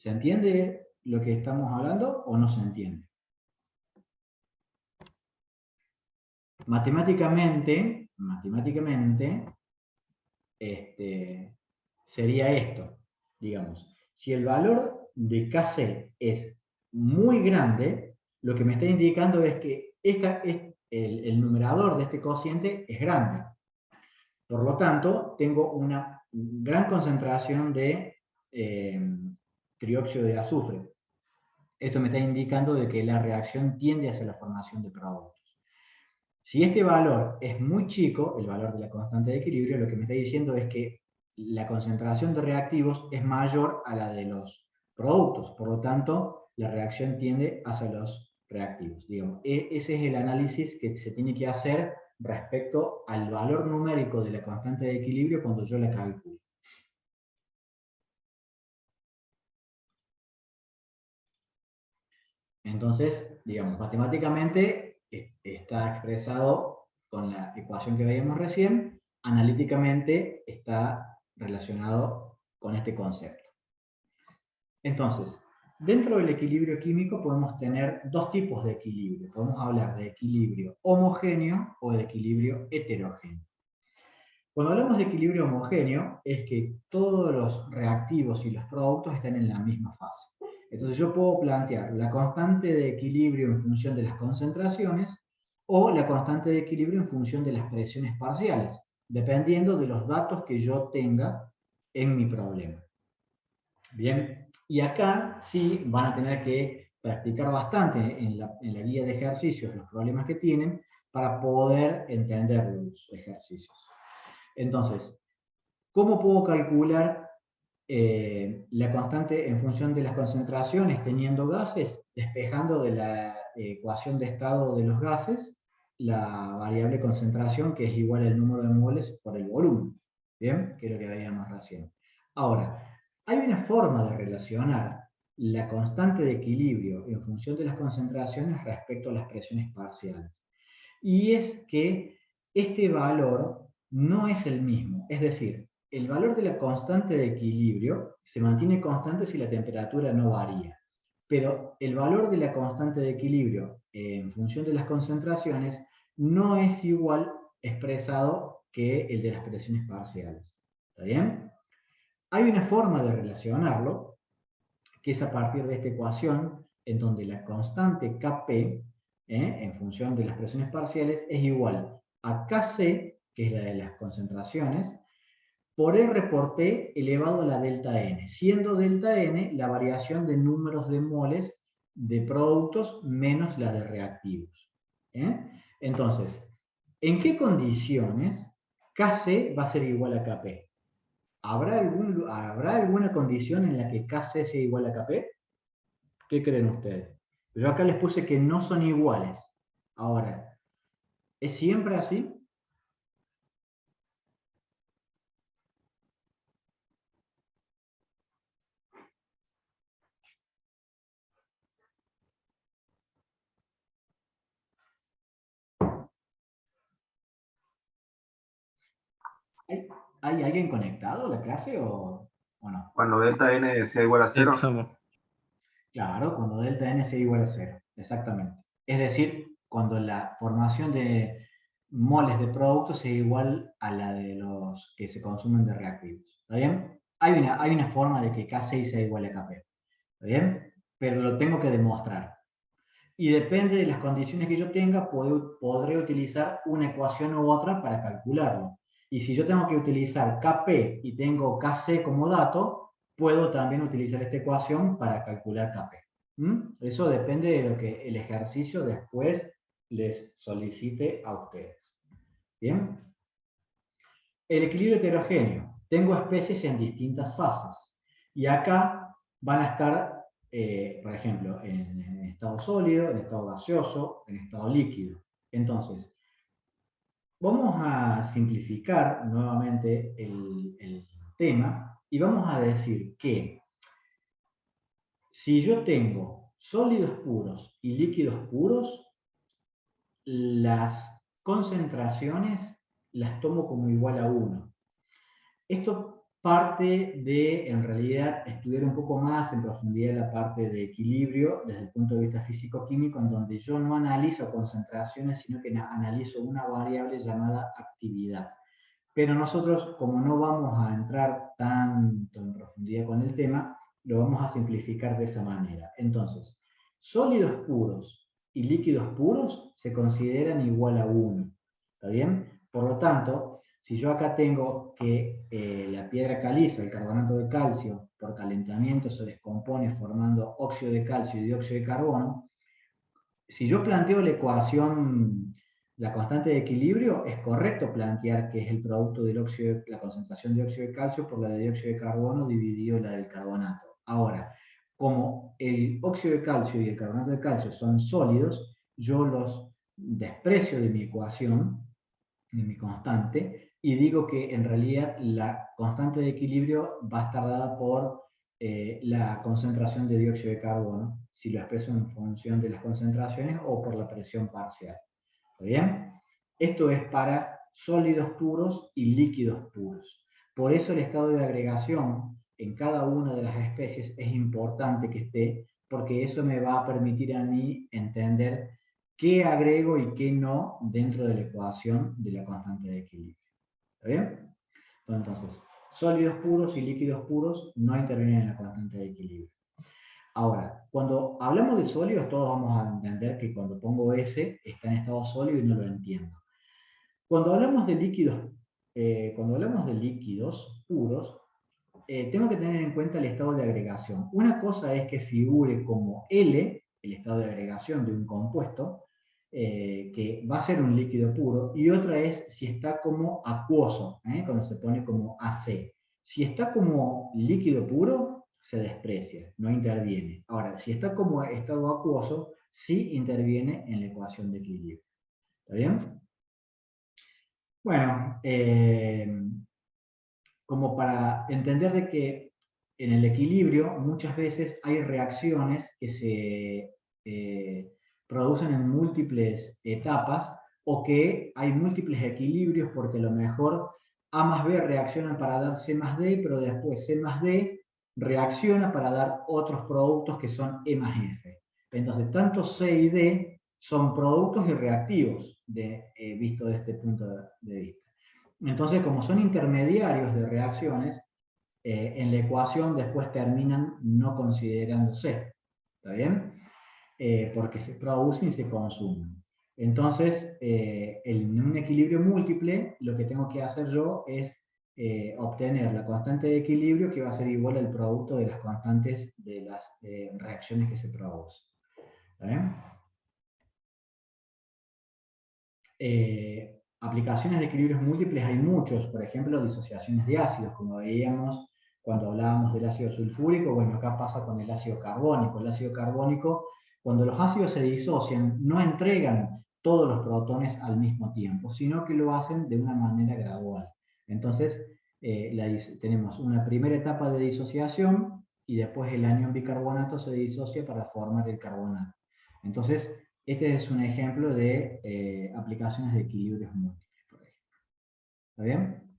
entiende lo que estamos hablando o no se entiende? Matemáticamente, sería esto, digamos. Si el valor de Kc es muy grande, lo que me está indicando es que el numerador de este cociente es grande. Por lo tanto, tengo una gran concentración de trióxido de azufre. Esto me está indicando de que la reacción tiende hacia la formación de productos. Si este valor es muy chico, el valor de la constante de equilibrio, lo que me está diciendo es que la concentración de reactivos es mayor a la de los productos. Por lo tanto, la reacción tiende hacia los reactivos. Digamos, ese es el análisis que se tiene que hacer respecto al valor numérico de la constante de equilibrio cuando yo la calculo. Entonces, digamos, matemáticamente está expresado con la ecuación que veíamos recién, analíticamente está relacionado con este concepto. Entonces, dentro del equilibrio químico podemos tener dos tipos de equilibrio. Podemos hablar de equilibrio homogéneo o de equilibrio heterogéneo. Cuando hablamos de equilibrio homogéneo, es que todos los reactivos y los productos están en la misma fase. Entonces yo puedo plantear la constante de equilibrio en función de las concentraciones o la constante de equilibrio en función de las presiones parciales, dependiendo de los datos que yo tenga en mi problema. Bien, y acá sí van a tener que practicar bastante en la guía de ejercicios los problemas que tienen para poder entender los ejercicios. Entonces, ¿cómo puedo calcular la constante en función de las concentraciones teniendo gases? Despejando de la ecuación de estado de los gases la variable concentración, que es igual al número de moles por el volumen. ¿Bien? Que es lo que veíamos recién. Ahora, hay una forma de relacionar la constante de equilibrio en función de las concentraciones respecto a las presiones parciales. Y es que este valor no es el mismo. Es decir, el valor de la constante de equilibrio se mantiene constante si la temperatura no varía. Pero el valor de la constante de equilibrio en función de las concentraciones no es igual expresado que el de las presiones parciales. ¿Está bien? Hay una forma de relacionarlo, que es a partir de esta ecuación, en donde la constante Kp, en función de las presiones parciales, es igual a Kc, que es la de las concentraciones, por R por T elevado a la delta N, siendo delta N la variación de números de moles de productos menos la de reactivos. Entonces, ¿en qué condiciones Kc va a ser igual a Kp? ¿Habrá alguna condición en la que Kc sea igual a Kp? ¿Qué creen ustedes? Yo acá les puse que no son iguales. Ahora, ¿es siempre así? ¿Hay alguien conectado a la clase o no?
Cuando delta n sea igual a 0,
Estamos.
Claro, cuando delta n sea igual a 0, exactamente. Es decir, cuando la formación de moles de producto sea igual a la de los que se consumen de reactivos. ¿Está bien? Hay una forma de que K6 sea igual a Kp. ¿Está bien? Pero lo tengo que demostrar. Y depende de las condiciones que yo tenga, podré utilizar una ecuación u otra para calcularlo. Y si yo tengo que utilizar Kp y tengo Kc como dato, puedo también utilizar esta ecuación para calcular Kp. Eso depende de lo que el ejercicio después les solicite a ustedes. ¿Bien? El equilibrio heterogéneo. Tengo especies en distintas fases. Y acá van a estar, por ejemplo, en estado sólido, en estado gaseoso, en estado líquido. Entonces, vamos a simplificar nuevamente el tema y vamos a decir que si yo tengo sólidos puros y líquidos puros, las concentraciones las tomo como igual a 1. Esto parte de, en realidad, estudiar un poco más en profundidad la parte de equilibrio desde el punto de vista físico-químico, en donde yo no analizo concentraciones, sino que analizo una variable llamada actividad. Pero nosotros, como no vamos a entrar tanto en profundidad con el tema, lo vamos a simplificar de esa manera. Entonces, sólidos puros y líquidos puros se consideran igual a 1. ¿Está bien? Por lo tanto, si yo acá tengo que la piedra caliza, el carbonato de calcio, por calentamiento se descompone formando óxido de calcio y dióxido de carbono, si yo planteo la ecuación, la constante de equilibrio, es correcto plantear que es el producto del óxido, la concentración de óxido de calcio por la de dióxido de carbono dividido la del carbonato. Ahora, como el óxido de calcio y el carbonato de calcio son sólidos, yo los desprecio de mi ecuación, de mi constante, y digo que en realidad la constante de equilibrio va a estar dada por la concentración de dióxido de carbono, si lo expreso en función de las concentraciones o por la presión parcial. ¿Está bien? Esto es para sólidos puros y líquidos puros. Por eso el estado de agregación en cada una de las especies es importante que esté, porque eso me va a permitir a mí entender qué agrego y qué no dentro de la ecuación de la constante de equilibrio. ¿Está bien? Entonces, sólidos puros y líquidos puros no intervienen en la constante de equilibrio. Ahora, cuando hablamos de sólidos, todos vamos a entender que cuando pongo S está en estado sólido y no lo entiendo. Cuando hablamos de líquidos puros, tengo que tener en cuenta el estado de agregación. Una cosa es que figure como L, el estado de agregación de un compuesto, que va a ser un líquido puro, y otra es si está como acuoso, cuando se pone como AC. Si está como líquido puro, se desprecia, no interviene. Ahora, si está como estado acuoso, sí interviene en la ecuación de equilibrio. ¿Está bien? Bueno, como para entender de que en el equilibrio muchas veces hay reacciones que se producen en múltiples etapas o que hay múltiples equilibrios porque a lo mejor A más B reaccionan para dar C más D, pero después C más D reacciona para dar otros productos que son E más F. Entonces, tanto C y D son productos y reactivos visto desde este punto de vista. Entonces, como son intermediarios de reacciones, en la ecuación después terminan no considerándose. ¿Está bien? Porque se producen y se consumen. Entonces, en un equilibrio múltiple, lo que tengo que hacer yo es obtener la constante de equilibrio que va a ser igual al producto de las constantes de las reacciones que se producen. ¿Está bien? Aplicaciones de equilibrios múltiples hay muchos, por ejemplo, disociaciones de ácidos, como veíamos cuando hablábamos del ácido sulfúrico. Bueno, acá pasa con el ácido carbónico. El ácido carbónico, cuando los ácidos se disocian, no entregan todos los protones al mismo tiempo, sino que lo hacen de una manera gradual. Entonces, tenemos una primera etapa de disociación y después el anión bicarbonato se disocia para formar el carbonato. Entonces, este es un ejemplo de aplicaciones de equilibrios múltiples, por ejemplo. ¿Está bien?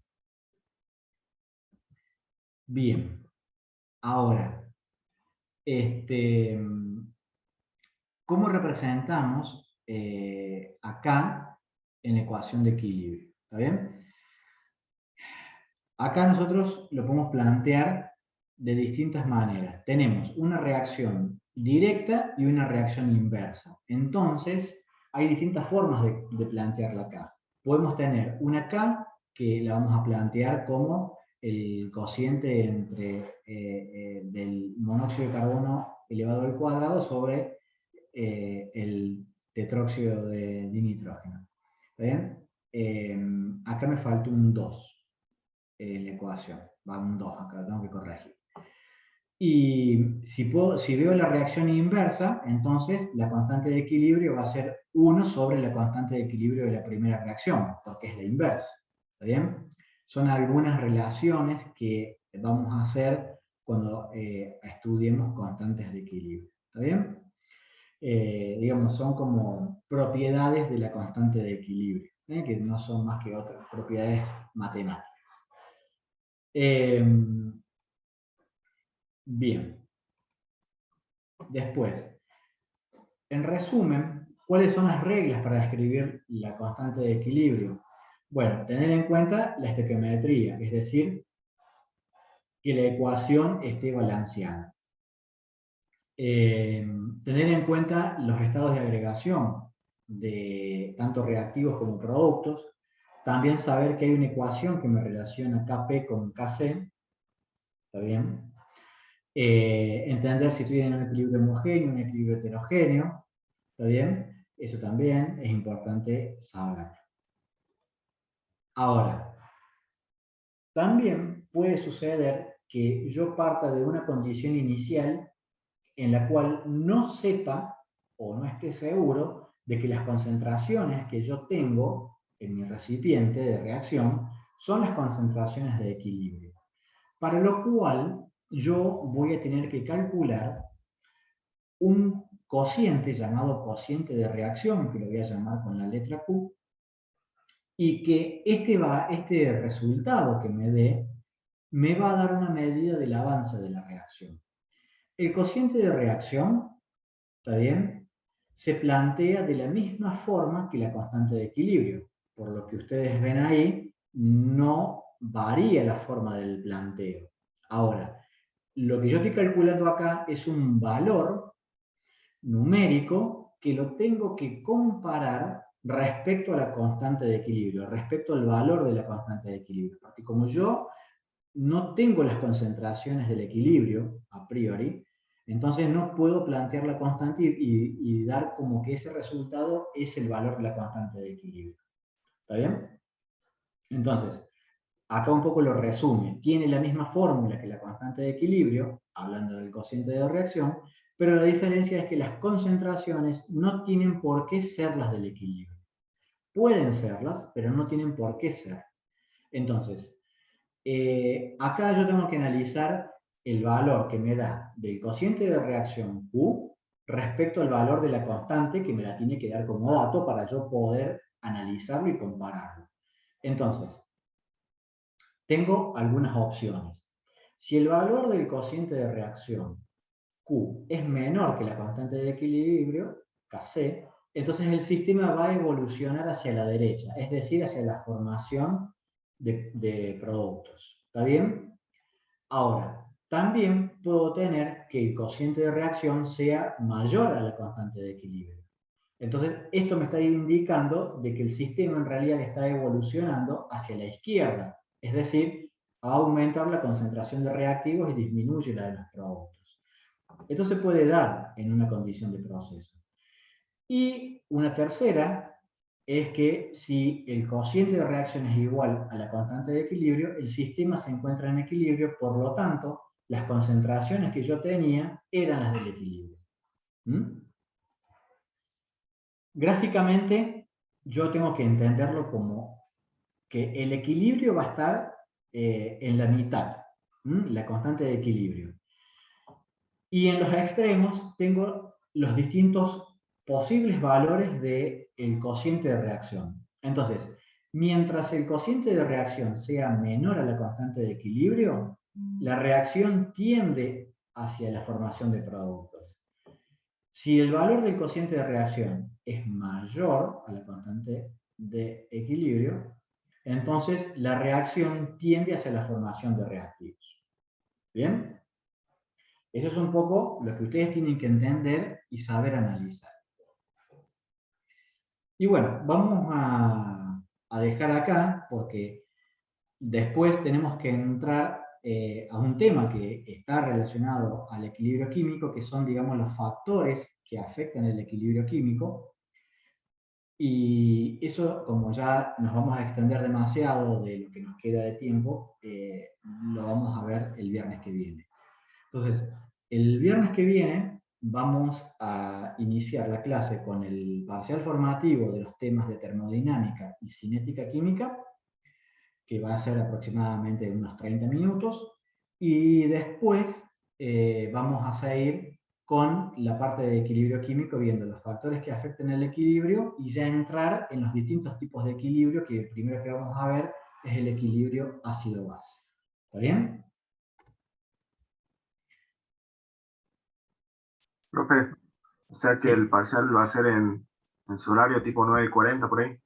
Bien. Ahora, ¿cómo representamos acá en la ecuación de equilibrio. ¿Está bien? Acá nosotros lo podemos plantear de distintas maneras. Tenemos una reacción directa y una reacción inversa. Entonces, hay distintas formas de plantearla acá. Podemos tener una K que la vamos a plantear como el cociente del monóxido de carbono elevado al cuadrado sobre el tetróxido de nitrógeno. ¿Está bien? Acá me falta un 2 en la ecuación. Va un 2 acá, tengo que corregir. Y si veo la reacción inversa, entonces la constante de equilibrio va a ser 1 sobre la constante de equilibrio de la primera reacción, porque es la inversa. ¿Está bien? Son algunas relaciones que vamos a hacer cuando estudiemos constantes de equilibrio. ¿Está bien? Digamos, son como propiedades de la constante de equilibrio, que no son más que otras propiedades matemáticas. Bien. Después, en resumen, ¿cuáles son las reglas para describir la constante de equilibrio? Bueno, tener en cuenta la estequiometría, es decir, que la ecuación esté balanceada. Tener en cuenta los estados de agregación de tanto reactivos como productos. También saber que hay una ecuación que me relaciona Kp con Kc. ¿Está bien? Entender si estoy en un equilibrio homogéneo, un equilibrio heterogéneo. ¿Está bien? Eso también es importante saber. Ahora, también puede suceder que yo parta de una condición inicial en la cual no sepa o no esté seguro de que las concentraciones que yo tengo en mi recipiente de reacción son las concentraciones de equilibrio. Para lo cual yo voy a tener que calcular un cociente llamado cociente de reacción, que lo voy a llamar con la letra Q, y que este resultado que me dé me va a dar una medida del avance de la reacción. El cociente de reacción, ¿está bien?, se plantea de la misma forma que la constante de equilibrio. Por lo que ustedes ven ahí, no varía la forma del planteo. Ahora, lo que yo estoy calculando acá es un valor numérico que lo tengo que comparar respecto a la constante de equilibrio, respecto al valor de la constante de equilibrio. Porque como yo no tengo las concentraciones del equilibrio a priori, entonces no puedo plantear la constante y dar como que ese resultado es el valor de la constante de equilibrio. ¿Está bien? Entonces, acá un poco lo resume. Tiene la misma fórmula que la constante de equilibrio, hablando del cociente de reacción, pero la diferencia es que las concentraciones no tienen por qué ser las del equilibrio. Pueden serlas, pero no tienen por qué ser. Entonces, acá yo tengo que analizar el valor que me da del cociente de reacción Q respecto al valor de la constante que me la tiene que dar como dato para yo poder analizarlo y compararlo. Entonces, tengo algunas opciones. Si el valor del cociente de reacción Q es menor que la constante de equilibrio, Kc, entonces el sistema va a evolucionar hacia la derecha, es decir, hacia la formación de productos. ¿Está bien? Ahora, también puedo tener que el cociente de reacción sea mayor a la constante de equilibrio. Entonces, esto me está indicando de que el sistema en realidad está evolucionando hacia la izquierda, es decir, a aumentar la concentración de reactivos y disminuye la de los productos. Esto se puede dar en una condición de proceso. Y una tercera es que si el cociente de reacción es igual a la constante de equilibrio, el sistema se encuentra en equilibrio, por lo tanto, las concentraciones que yo tenía eran las del equilibrio. Gráficamente, yo tengo que entenderlo como que el equilibrio va a estar en la mitad, la constante de equilibrio. Y en los extremos tengo los distintos posibles valores del cociente de reacción. Entonces, mientras el cociente de reacción sea menor a la constante de equilibrio, la reacción tiende hacia la formación de productos. Si el valor del cociente de reacción es mayor a la constante de equilibrio, entonces la reacción tiende hacia la formación de reactivos. ¿Bien? Eso es un poco lo que ustedes tienen que entender y saber analizar. Y bueno, vamos a dejar acá porque después tenemos que entrar a un tema que está relacionado al equilibrio químico, que son, digamos, los factores que afectan el equilibrio químico. Y eso, como ya nos vamos a extender demasiado de lo que nos queda de tiempo, lo vamos a ver el viernes que viene. Entonces, el viernes que viene vamos a iniciar la clase con el parcial formativo de los temas de termodinámica y cinética química, que va a ser aproximadamente unos 30 minutos, y después vamos a seguir con la parte de equilibrio químico, viendo los factores que afectan el equilibrio, y ya entrar en los distintos tipos de equilibrio, que el primero que vamos a ver es el equilibrio ácido-base. ¿Está bien?
Profe, o sea que
Sí.
el parcial va a ser en su horario tipo 9:40 por ahí.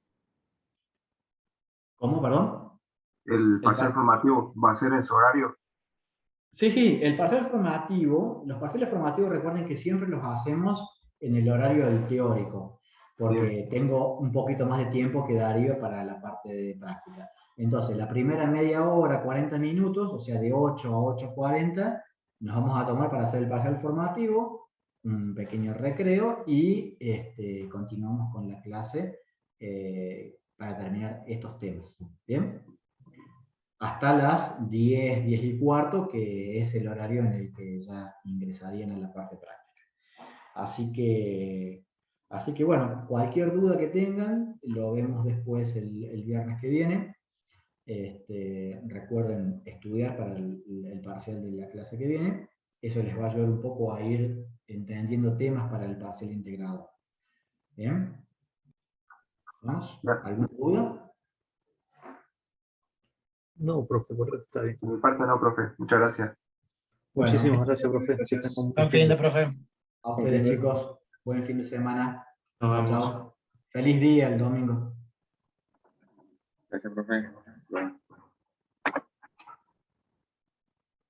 ¿Cómo, perdón?
El parcial formativo va a ser en su horario.
Sí, sí, el parcial formativo, los parciales formativos recuerden que siempre los hacemos en el horario del teórico, porque tengo un poquito más de tiempo que Darío para la parte de práctica. Entonces, la primera media hora, 40 minutos, o sea, de 8 a 8:40, nos vamos a tomar para hacer el parcial formativo, un pequeño recreo, y continuamos con la clase para terminar estos temas. ¿Bien? Hasta las 10, 10 y cuarto, que es el horario en el que ya ingresarían a la parte práctica. Así que bueno, cualquier duda que tengan, lo vemos después el viernes que viene. Recuerden estudiar para el parcial de la clase que viene. Eso les va a ayudar un poco a ir entendiendo temas para el parcial integrado. ¿Bien? ¿Vamos? ¿Alguna duda?
No, profe, correcto, está bien.
De mi parte no, profe. Muchas gracias.
Bueno,
Muchísimas gracias, profe. Que tengan un
Buen fin de, profe.
a ustedes, chicos. Buen fin de semana.
Nos
Chao,
vemos.
chao. Feliz día el domingo.
Gracias, profe.